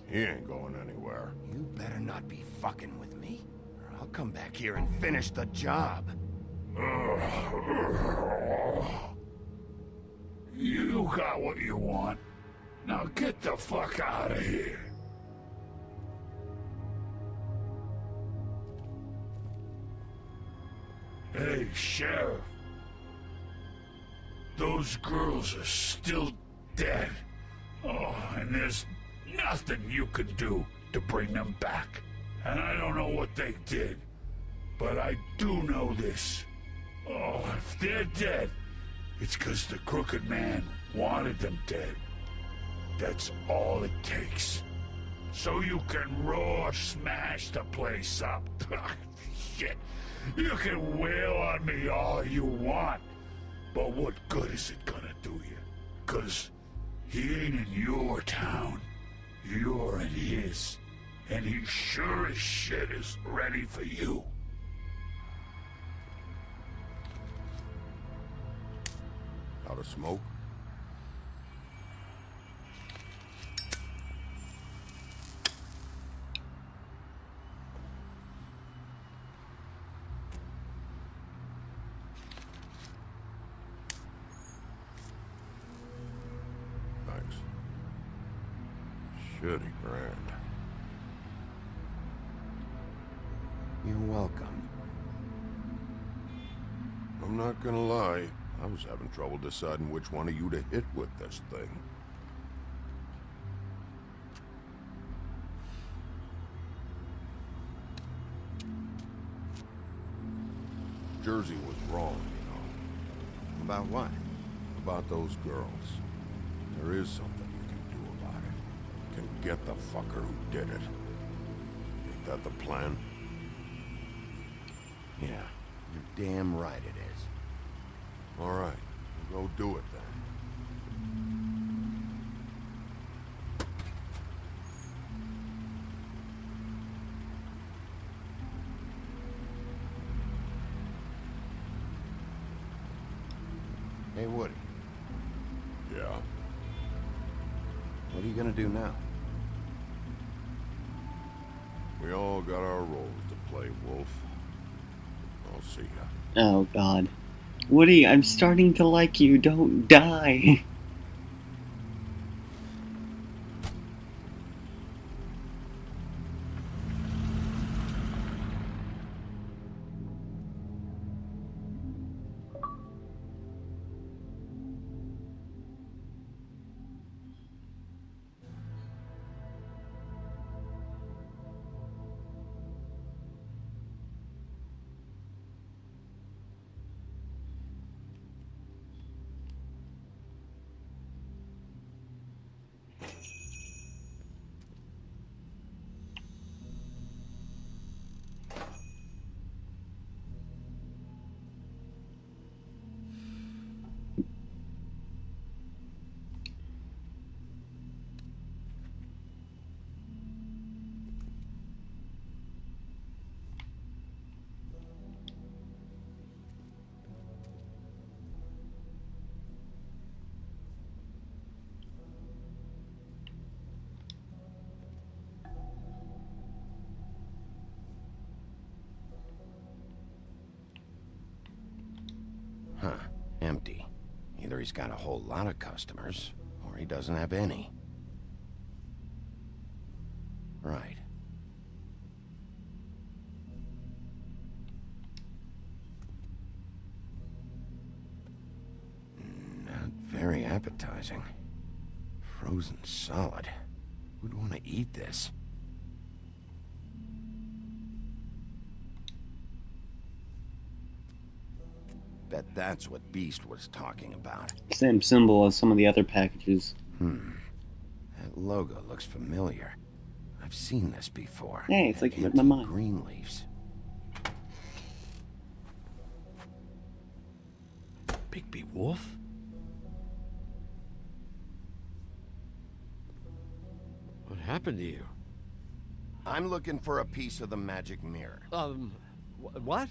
He ain't going anywhere. You better not be fucking with me, or I'll come back here and finish the job. You got what you want. Now get the fuck out of here. Hey, Sheriff. Those girls are still dead. Oh, and there's nothing you can do to bring them back. And I don't know what they did, but I do know this. Oh, if they're dead, it's because the Crooked Man wanted them dead. That's all it takes. So you can roar smash the place up. Shit. You can wail on me all you want, but what good is it gonna do you? 'Cause he ain't in your town. You're in his. And he sure as shit is ready for you. Out of smoke? Thanks. Shitty brand. You're welcome. I'm not gonna lie. I was having trouble deciding which one of you to hit with this thing. Jersey was wrong, you know. About what? About those girls. There is something you can do about it. You can get the fucker who did it. Ain't that the plan? Yeah, you're damn right it is. All right, we'll go do it then. Hey, Woody. Yeah? What are you gonna do now? We all got our roles to play, Wolf. I'll see ya. Oh, God. Woody, I'm starting to like you. Don't die. Huh. Empty. Either he's got a whole lot of customers, or he doesn't have any. Right. appetizing. Frozen solid. Who'd want to eat this? Bet that's what Beast was talking about. Same symbol as some of the other packages. That logo looks familiar. I've seen this before. Hey, it's like you read my Empty mind. green leaves. Bigby Wolf? What happened to you? I'm looking for a piece of the magic mirror. What?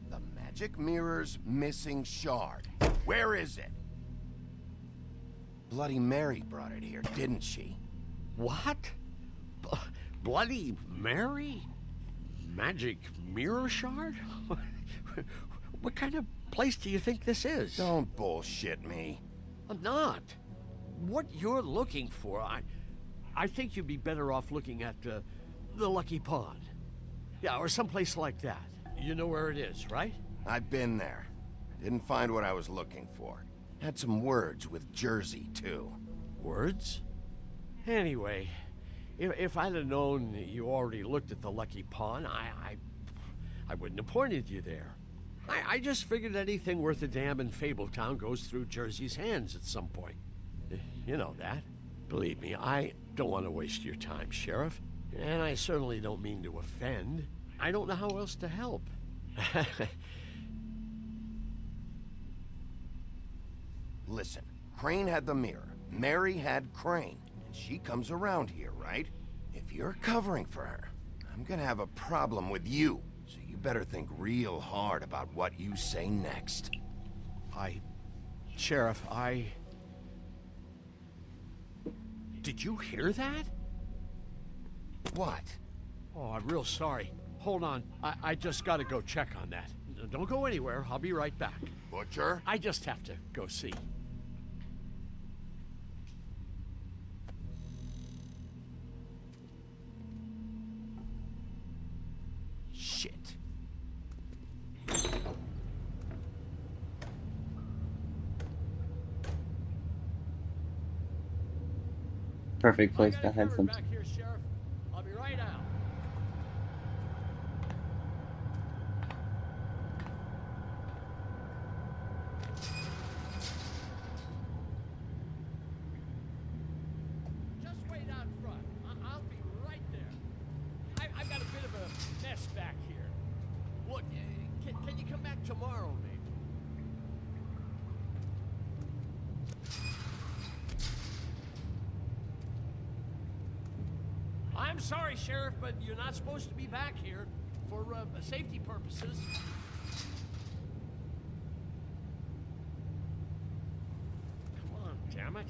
The magic mirror's missing shard. Where is it? Bloody Mary brought it here, didn't she? What? Bloody Mary? Magic mirror shard? What kind of place do you think this is? Don't bullshit me. I'm not. What you're looking for, I think you'd be better off looking at the Lucky Pond. Yeah, or someplace like that. You know where it is, right? I've been there. Didn't find what I was looking for. Had some words with Jersey, too. Words? Anyway, if I'd have known you already looked at the Lucky Pond, I wouldn't have pointed you there. I just figured anything worth a damn in Fabletown goes through Jersey's hands at some point. You know that. Believe me, I don't want to waste your time, Sheriff. And I certainly don't mean to offend. I don't know how else to help. Listen, Crane had the mirror. Mary had Crane. And she comes around here, right? If you're covering for her, I'm gonna have a problem with you. So you better think real hard about what you say next. Sheriff, Did you hear that? What? Oh, I'm real sorry. Hold on. I just gotta go check on that. Don't go anywhere. I'll be right back. Butcher? I just have to go see. Shit. Perfect place to hide some. Back here, Sheriff. I'll be right out. Just wait out front. I'll be right there. I've got a bit of a mess back here. Look, can you come back tomorrow, maybe? I'm sorry, Sheriff, but you're not supposed to be back here for safety purposes. Come on, damn it.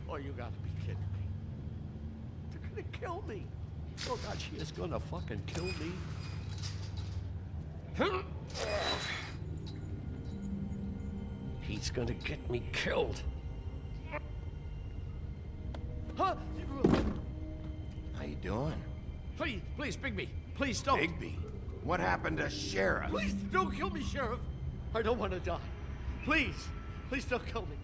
Oh, you gotta be kidding me. They're gonna kill me. Oh God, she is gonna fucking kill me. He's gonna get me killed. Huh? How you doing? Please, Bigby. Please don't. Bigby? What happened to Sheriff? Please don't kill me, Sheriff. I don't want to die. Please don't kill me.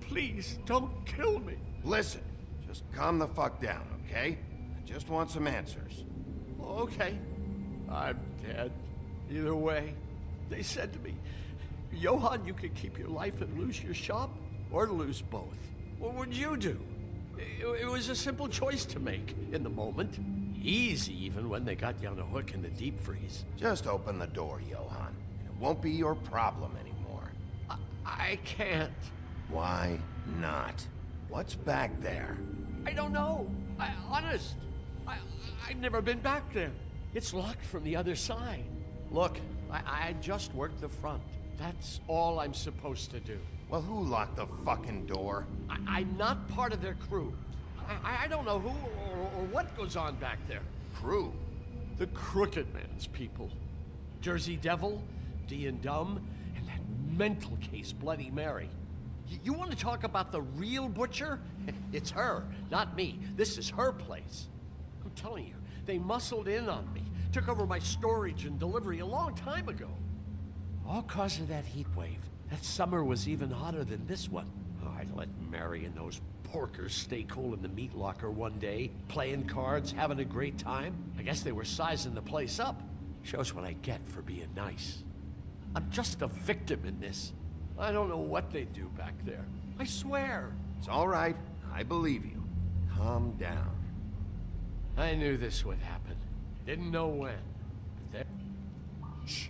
Please don't kill me. Listen, just calm the fuck down, okay? I just want some answers. Okay. I'm dead. Either way, they said to me, Johann, you could keep your life and lose your shop, or lose both. What would you do? It was a simple choice to make in the moment. Easy, even when they got you on a hook in the deep freeze. Just open the door, Johann. And it won't be your problem anymore. I can't. Why not? What's back there? I don't know. Honest. I've never been back there. It's locked from the other side. Look, I just worked the front. That's all I'm supposed to do. Well, who locked the fucking door? I'm not part of their crew. I don't know who or what goes on back there. Crew? The Crooked Man's people. Jersey Devil, D and Dumb, and that mental case, Bloody Mary. You want to talk about the real butcher? It's her, not me. This is her place. I'm telling you, they muscled in on me, took over my storage and delivery a long time ago. All cause of that heat wave. That summer was even hotter than this one. Oh, I let Mary and those porkers stay cool in the meat locker one day, playing cards, having a great time. I guess they were sizing the place up. Shows what I get for being nice. I'm just a victim in this. I don't know what they do back there. I swear. It's all right. I believe you. Calm down. I knew this would happen. Didn't know when. But there... Shh.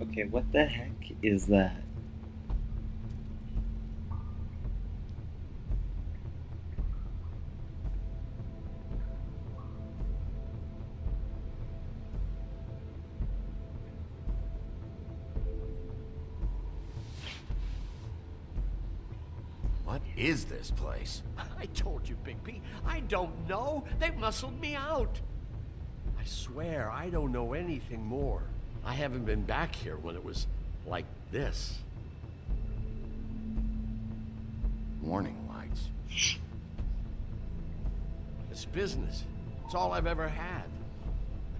Okay, what the heck is that? What is this place? I told you, Bigby. I don't know. They muscled me out. I swear, I don't know anything more. I haven't been back here when it was like this. Warning lights. It's business. It's all I've ever had.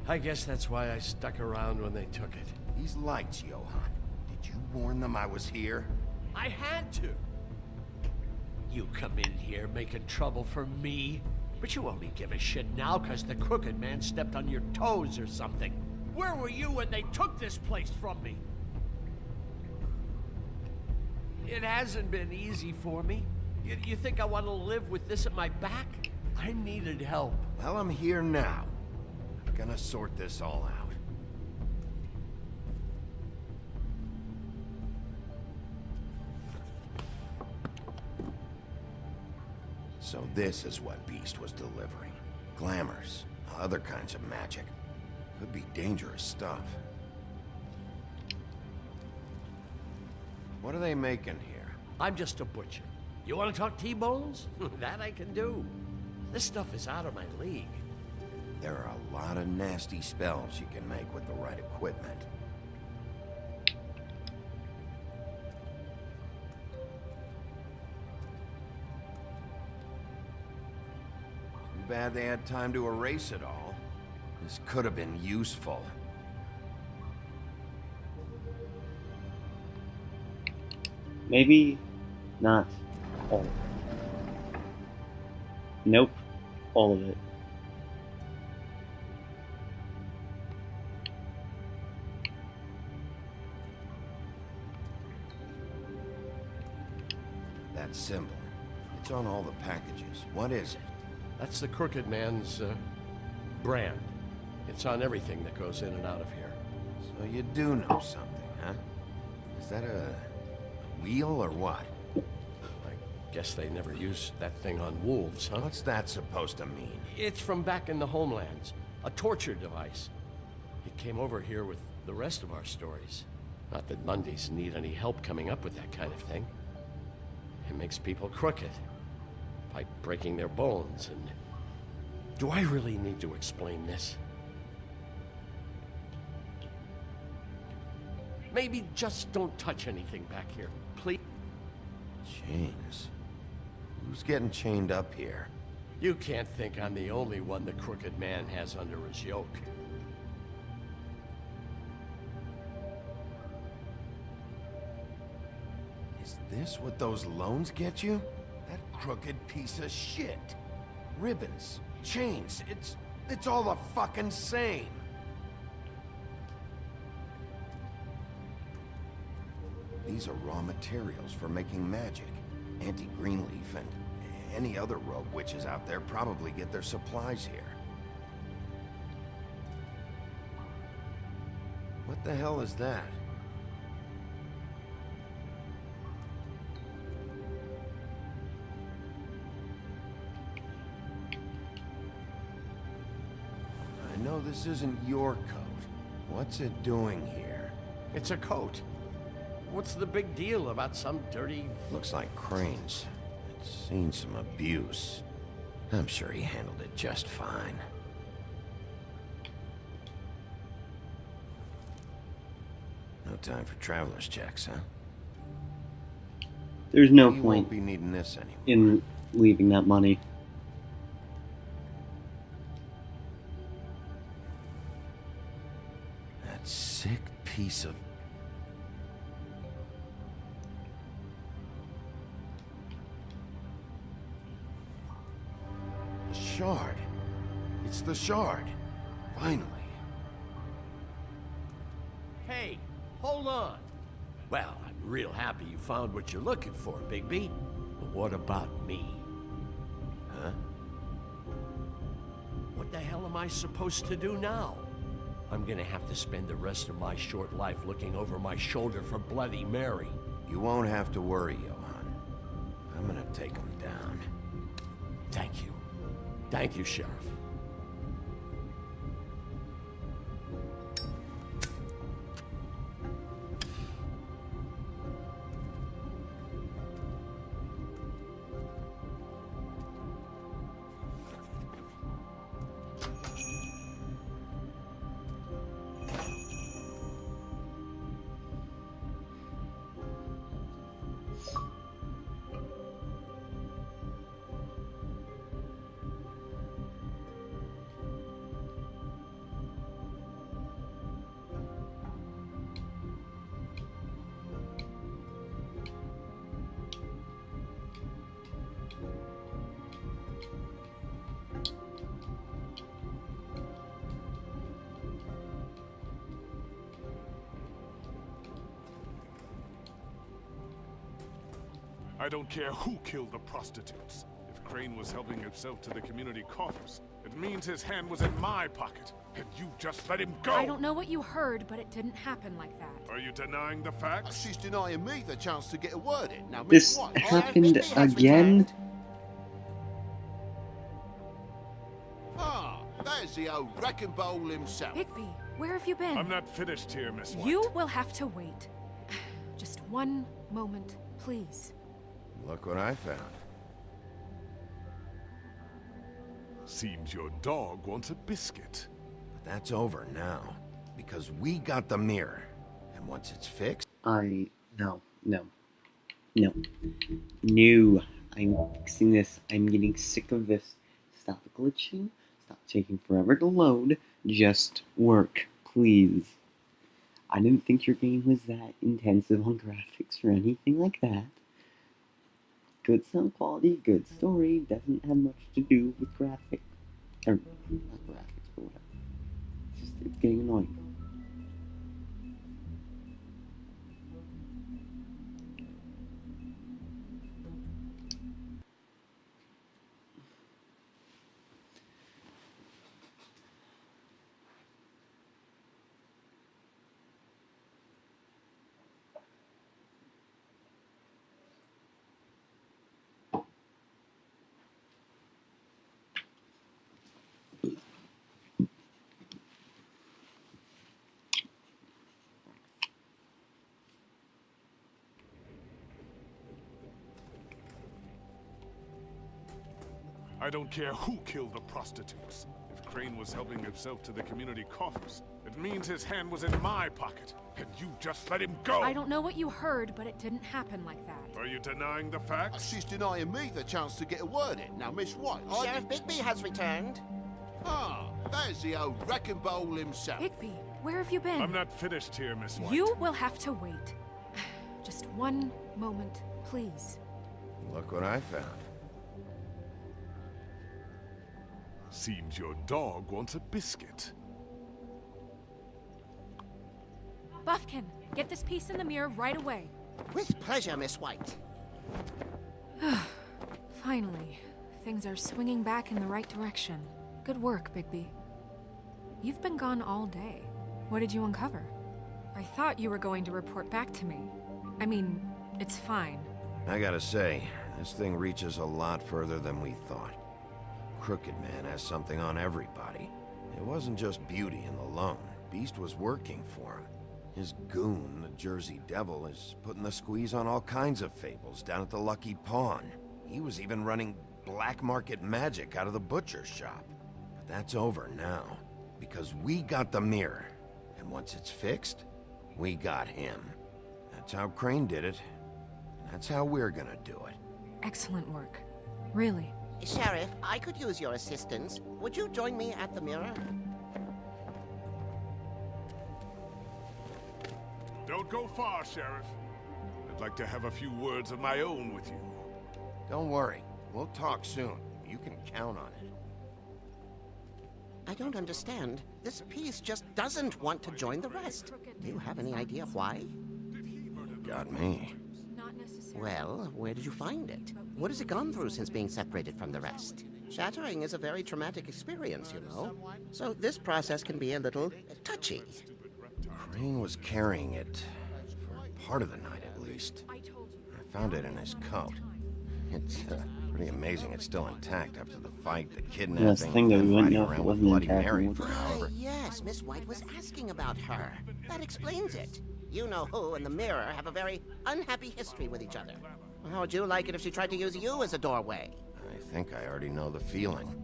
I guess that's why I stuck around when they took it. These lights, Johann. Did you warn them I was here? I had to. You come in here making trouble for me, but you only give a shit now because the Crooked Man stepped on your toes or something. Where were you when they took this place from me? It hasn't been easy for me. You think I want to live with this at my back? I needed help. Well, I'm here now. I'm gonna sort this all out. So this is what Beast was delivering. Glamours, other kinds of magic. Could be dangerous stuff. What are they making here? I'm just a butcher. You want to talk T-bones? That I can do. This stuff is out of my league. There are a lot of nasty spells you can make with the right equipment. Too bad they had time to erase it all. This could have been useful. Maybe not all of it. Nope, all of it. That symbol. It's on all the packages. What is it? That's the Crooked Man's, brand. It's on everything that goes in and out of here. So you do know something, huh? Is that a wheel or what? I guess they never used that thing on wolves, huh? What's that supposed to mean? It's from back in the homelands. A torture device. It came over here with the rest of our stories. Not that Mundies need any help coming up with that kind of thing. It makes people crooked. By breaking their bones and... Do I really need to explain this? Maybe just don't touch anything back here, please. Chains. Who's getting chained up here? You can't think I'm the only one the Crooked Man has under his yoke. Is this what those loans get you? That crooked piece of shit. Ribbons, chains, it's all the fucking same. These are raw materials for making magic. Auntie Greenleaf and any other rogue witches out there probably get their supplies here. What the hell is that? I know this isn't your coat. What's it doing here? It's a coat. What's the big deal about some dirty... Looks like Crane's. It's seen some abuse. I'm sure he handled it just fine. No time for traveler's checks, huh? There's no You point won't be needing this anymore. in leaving that money. That sick piece of... The shard. It's the shard. Finally. Hey, hold on. Well, I'm real happy you found what you're looking for, Bigby. But what about me? Huh? What the hell am I supposed to do now? I'm gonna have to spend the rest of my short life looking over my shoulder for Bloody Mary. You won't have to worry, Johan. I'm gonna take him down. Thank you. Thank you, Sheriff. I don't care who killed the prostitutes. If Crane was helping himself to the community coffers, it means his hand was in my pocket, and you just let him go! I don't know what you heard, but it didn't happen like that. Are you denying the facts? She's denying me the chance to get a word in. Now, This Miss White, happened again? Ah, there's the old wrecking bowl himself. Bigby, where have you been? I'm not finished here, Miss White. You will have to wait. Just one moment, please. Look what I found. Seems your dog wants a biscuit. But that's over now. Because we got the mirror. And once it's fixed... No. I'm fixing this. I'm getting sick of this. Stop glitching. Stop taking forever to load. Just work, please. I didn't think your game was that intensive on graphics or anything like that. Good sound quality, good story, doesn't have much to do with graphics. Or, not graphics, but whatever. It's getting annoying. I don't care who killed the prostitutes. If Crane was helping himself to the community coffers, it means his hand was in my pocket, and you just let him go! I don't know what you heard, but it didn't happen like that. Are you denying the facts? She's denying me the chance to get a word in. Now, Miss White, Sheriff Bigby has returned. Ah, there's the old wrecking bowl himself. Bigby, where have you been? I'm not finished here, Miss White. You will have to wait. Just one moment, please. Look what I found. Seems your dog wants a biscuit. Buffkin, get this piece in the mirror right away. With pleasure, Miss White. Finally, things are swinging back in the right direction. Good work, Bigby. You've been gone all day. What did you uncover? I thought you were going to report back to me. I mean, it's fine. I gotta say, this thing reaches a lot further than we thought. Crooked Man has something on everybody. It wasn't just Beauty and the loan. Beast was working for him. His goon, the Jersey Devil, is putting the squeeze on all kinds of fables down at the Lucky Pawn. He was even running black market magic out of the butcher's shop. But that's over now, because we got the mirror. And once it's fixed, we got him. That's how Crane did it. That's how we're gonna do it. Excellent work. Really. Sheriff, I could use your assistance. Would you join me at the mirror? Don't go far, Sheriff. I'd like to have a few words of my own with you. Don't worry. We'll talk soon. You can count on it. I don't understand. This piece just doesn't want to join the rest. Do you have any idea why? Got me. Well, where did you find it? What has it gone through since being separated from the rest? Shattering is a very traumatic experience, you know. So this process can be a little touchy. Crane was carrying it for part of the night, at least. I found it in his coat. It's pretty amazing it's still intact after the fight, the kidnapping, That's the thing that we and wouldn't riding know if it around with wasn't Bloody intact. Mary for however. Yes, Miss White was asking about her. That explains it. You know who and the mirror have a very unhappy history with each other. How would you like it if she tried to use you as a doorway? I think I already know the feeling.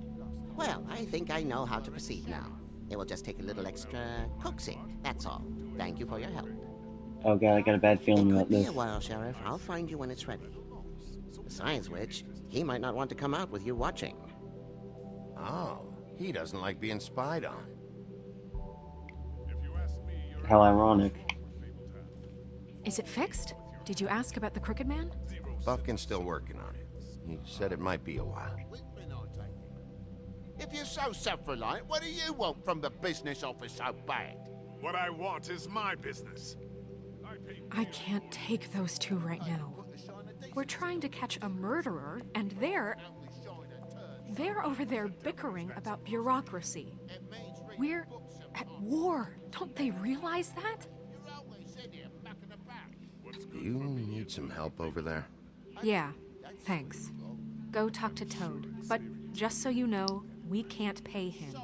Well, I think I know how to proceed now. It will just take a little extra coaxing, that's all. Thank you for your help. Oh god, I got a bad feeling about Be this. a while, Sheriff. I'll find you when it's ready. Besides which, he might not want to come out with you watching. Oh, he doesn't like being spied on. How ironic. Is it fixed? Did you ask about the Crooked Man? Buffkin's still working on it. He said it might be a while. If you're so self-reliant, what do you want from the business office so bad? What I want is my business. I can't take those two right now. We're trying to catch a murderer, and they're over there bickering about bureaucracy. We're at war. Don't they realize that? Do you need some help over there? Yeah, thanks. Go talk to Toad. But just so you know, we can't pay him.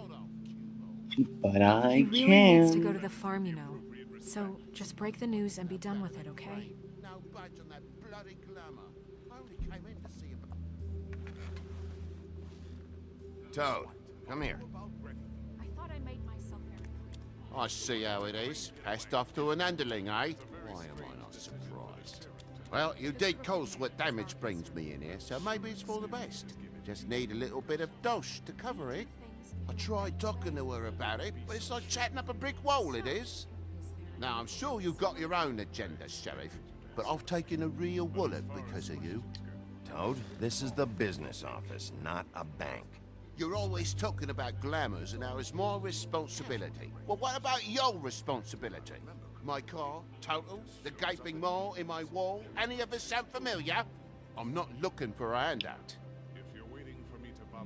But I He really can. needs to go to the farm, you know. So just break the news and be done with it, okay? No budge on that bloody glamour. I only came in to see him. Toad, come here. I thought I made myself very clear. I see how it is. Passed off to an underling, eh? Why am I not surprised? Well, you did cause what damage brings me in here, so maybe it's for the best. Just need a little bit of dosh to cover it. I tried talking to her about it, but it's like chatting up a brick wall, it is. Now, I'm sure you've got your own agenda, Sheriff, but I've taken a real wallet because of you. Toad, this is the business office, not a bank. You're always talking about glamours and how it's my responsibility. Well, what about your responsibility? My car, total, the gaping maw in my wall, any of us sound familiar? I'm not looking for a handout.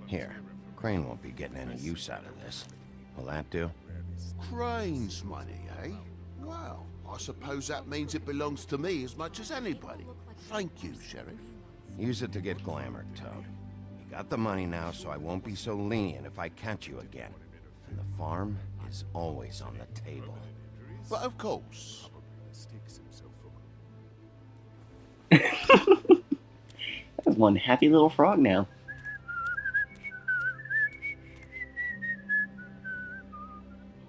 Here, Crane won't be getting any use out of this. Will that do? Crane's money, eh? Well, I suppose that means it belongs to me as much as anybody. Thank you, Sheriff. Use it to get glamored, Toad. You got the money now, so I won't be so lenient if I catch you again. And the farm is always on the table. But of course. That's one happy little frog now.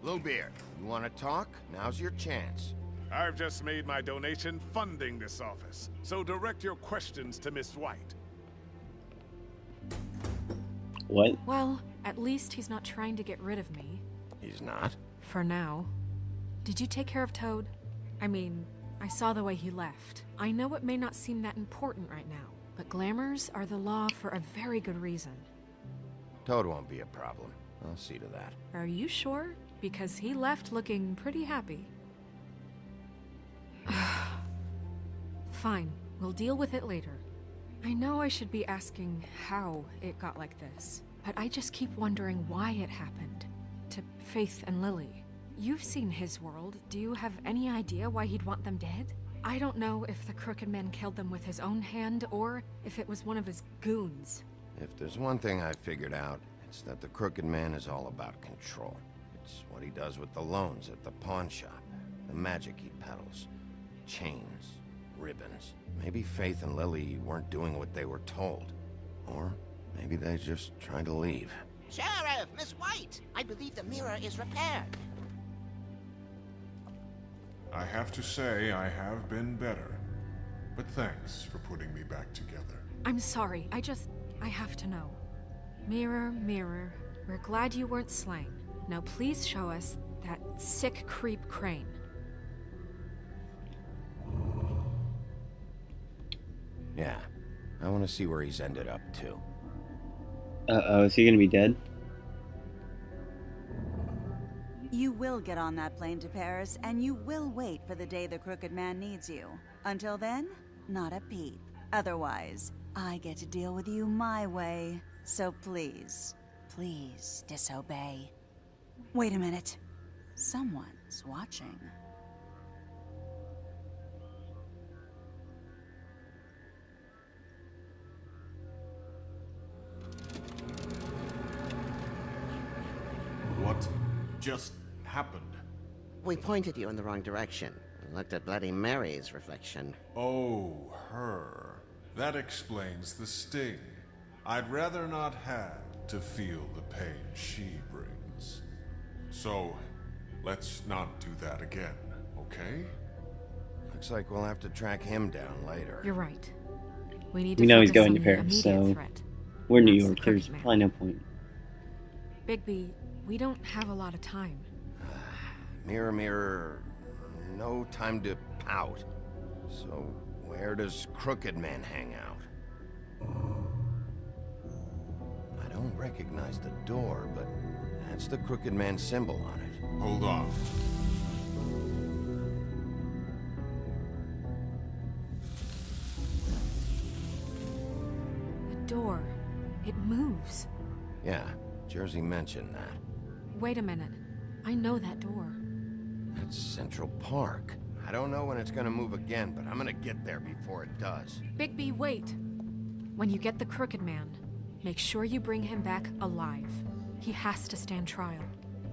Bluebeard, you want to talk? Now's your chance. I've just made my donation funding this office, so direct your questions to Miss White. What? Well, at least he's not trying to get rid of me. He's not? For now. Did you take care of Toad? I mean, I saw the way he left. I know it may not seem that important right now, but glamours are the law for a very good reason. Toad won't be a problem. I'll see to that. Are you sure? Because he left looking pretty happy. Fine, we'll deal with it later. I know I should be asking how it got like this, but I just keep wondering why it happened. To Faith and Lily. You've seen his world. Do you have any idea why he'd want them dead? I don't know if the Crooked Man killed them with his own hand or if it was one of his goons. If there's one thing I figured out, it's that the Crooked Man is all about control. It's what he does with the loans at the pawn shop, the magic he peddles, chains, ribbons. Maybe Faith and Lily weren't doing what they were told. Or maybe they just tried to leave. Sheriff, Miss White! I believe the mirror is repaired. I have to say I have been better. But thanks for putting me back together. I'm sorry, I have to know. Mirror, mirror, we're glad you weren't slain. Now please show us that sick creep Crane. Yeah, I want to see where he's ended up, too. Uh-oh, is he gonna be dead? You will get on that plane to Paris, and you will wait for the day the Crooked Man needs you. Until then, not a peep. Otherwise, I get to deal with you my way. So please, please disobey. Wait a minute. Someone's watching. What just happened? We pointed you in the wrong direction and looked at Bloody Mary's reflection. Oh, her. That explains the sting. I'd rather not have to feel the pain she brings. So, let's not do that again, okay? Looks like we'll have to track him down later. You're right. We need to We know he's focus going on to the Paris, immediate so threat. we're in New That's the York. There's Crooked Man. probably no point. Bigby, we don't have a lot of time. Mirror, mirror, no time to pout. So, where does Crooked Man hang out? I don't recognize the door, but that's the Crooked Man symbol on it. Hold on. The door. It moves. Yeah, Jersey mentioned that. Wait a minute. I know that door. That's Central Park. I don't know when it's gonna move again, but I'm gonna get there before it does. Bigby, wait. When you get the Crooked Man, make sure you bring him back alive. He has to stand trial.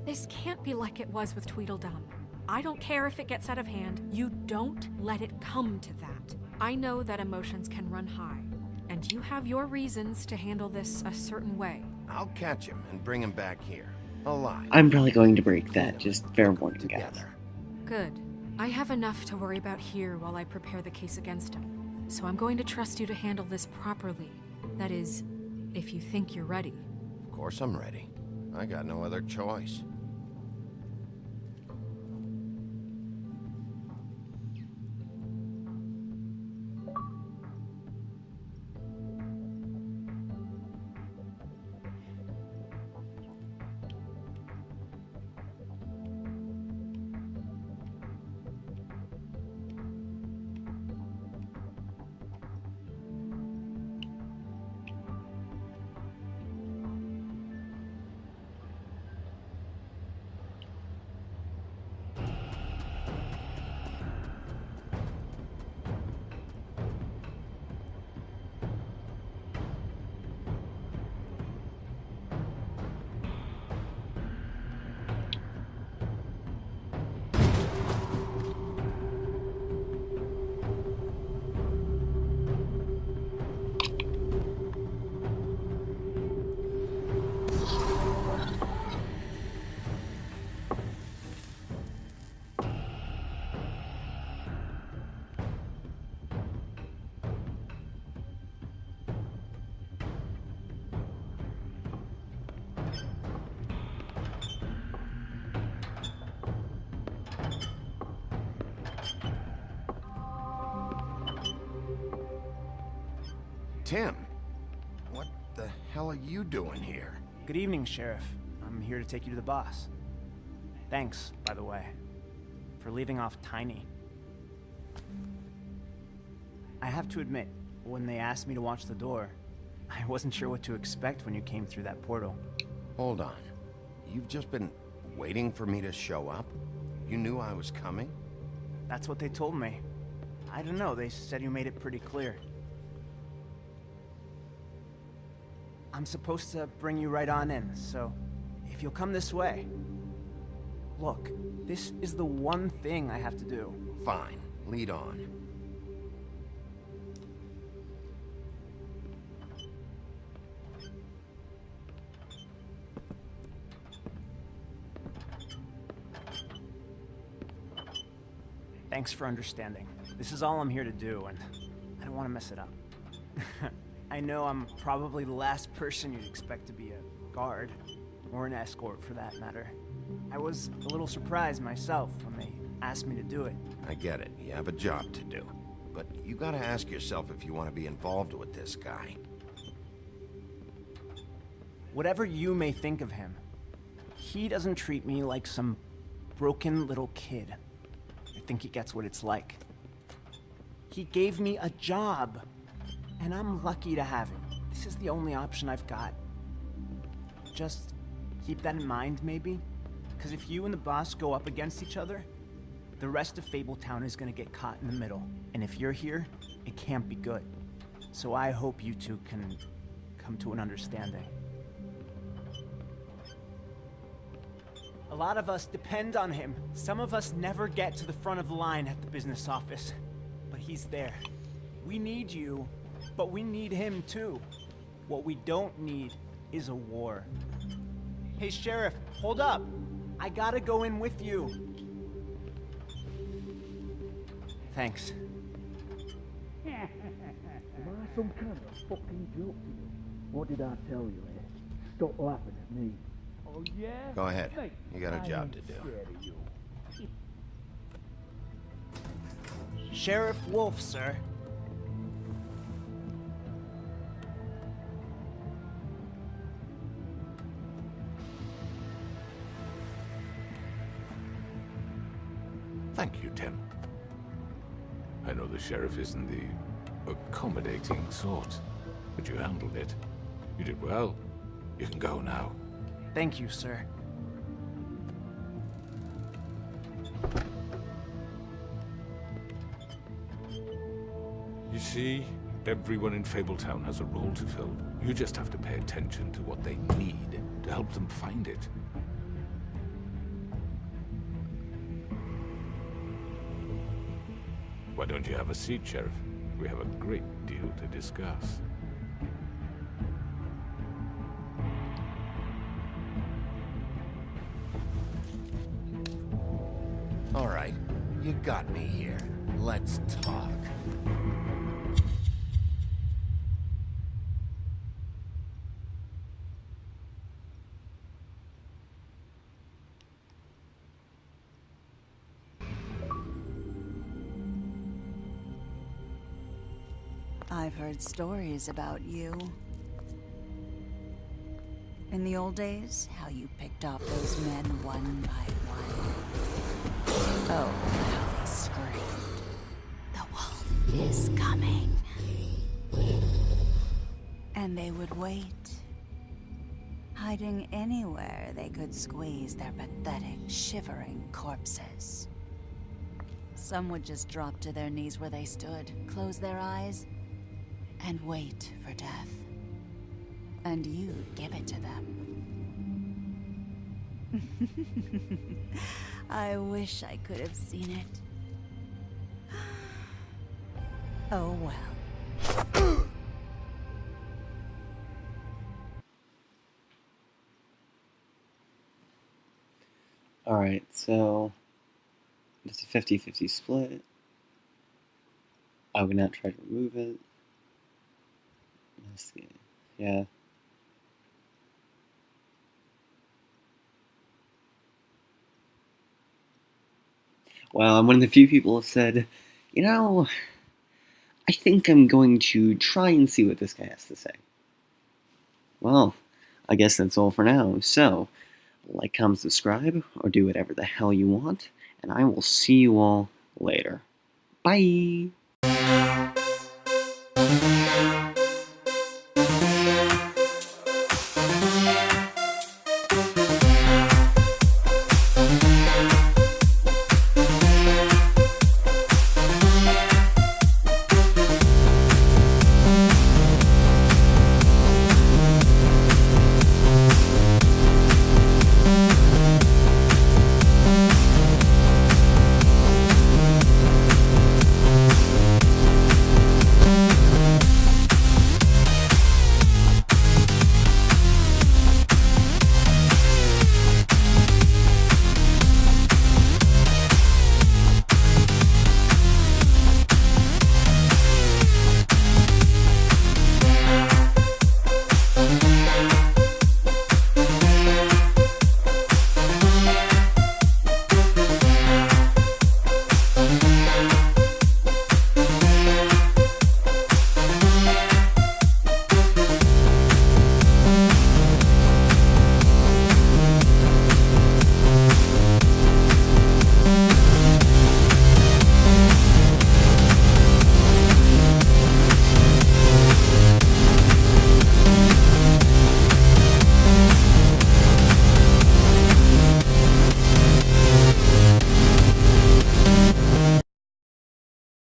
This can't be like it was with Tweedledum. I don't care if it gets out of hand. You don't let it come to that. I know that emotions can run high, and you have your reasons to handle this a certain way. I'll catch him and bring him back here, alive. I'm probably going to break that, just fair warning, guys. Good. I have enough to worry about here while I prepare the case against him. So I'm going to trust you to handle this properly. That is, if you think you're ready. Of course I'm ready. I got no other choice. Tim, what the hell are you doing here? Good evening, Sheriff. I'm here to take you to the boss. Thanks, by the way, for leaving off Tiny. I have to admit, when they asked me to watch the door, I wasn't sure what to expect when you came through that portal. Hold on. You've just been Waiting for me to show up? You knew I was coming? That's what they told me. I don't know, they said you made it pretty clear. I'm supposed to bring you right on in, so if you'll come this way. Look, this is the one thing I have to do. Fine, lead on. Thanks for understanding. This is all I'm here to do, and I don't want to mess it up. I know I'm probably the last person you'd expect to be a guard, or an escort for that matter. I was a little surprised myself when they asked me to do it. I get it, you have a job to do. But you gotta ask yourself if you want to be involved with this guy. Whatever you may think of him, he doesn't treat me like some broken little kid. I think he gets what it's like. He gave me a job, and I'm lucky to have it. This is the only option I've got. Just keep that in mind, maybe? Because if you and the boss go up against each other, the rest of Fabletown is gonna get caught in the middle. And if you're here, it can't be good. So I hope you two can come to an understanding. A lot of us depend on him. Some of us never get to the front of the line at the business office. But he's there. We need you, but we need him too. What we don't need is a war. Hey, Sheriff, hold up. I gotta go in with you. Thanks. Am I some kind of fucking joke to you? What did I tell you, eh? Stop laughing at me. Oh, yeah? Go ahead. Hey, You got a I job ain't to do. scared of you. Sheriff Wolf, sir. Thank you, Tim. I know the sheriff isn't the accommodating sort, but you handled it. You did well. You can go now. Thank you, sir. You see, everyone in Fabletown has a role to fill. You just have to pay attention to what they need to help them find it. Why don't you have a seat, Sheriff? We have a great deal to discuss. All right, you got me here. Let's talk. I've heard stories about you. In the old days, how you picked off those men one by one. Oh, how they screamed. The wolf is coming. And they would wait, hiding anywhere they could squeeze their pathetic, shivering corpses. Some would just drop to their knees where they stood, close their eyes, and wait for death. And you'd give it to them. I wish I could have seen it. Oh well. Alright, so it's a 50-50 split. I would not try to remove it. Let's see. Yeah. Well, I'm one of the few people who said, you know, I think I'm going to try and see what this guy has to say. Well, I guess that's all for now. So, like, comment, subscribe, or do whatever the hell you want, and I will see you all later. Bye!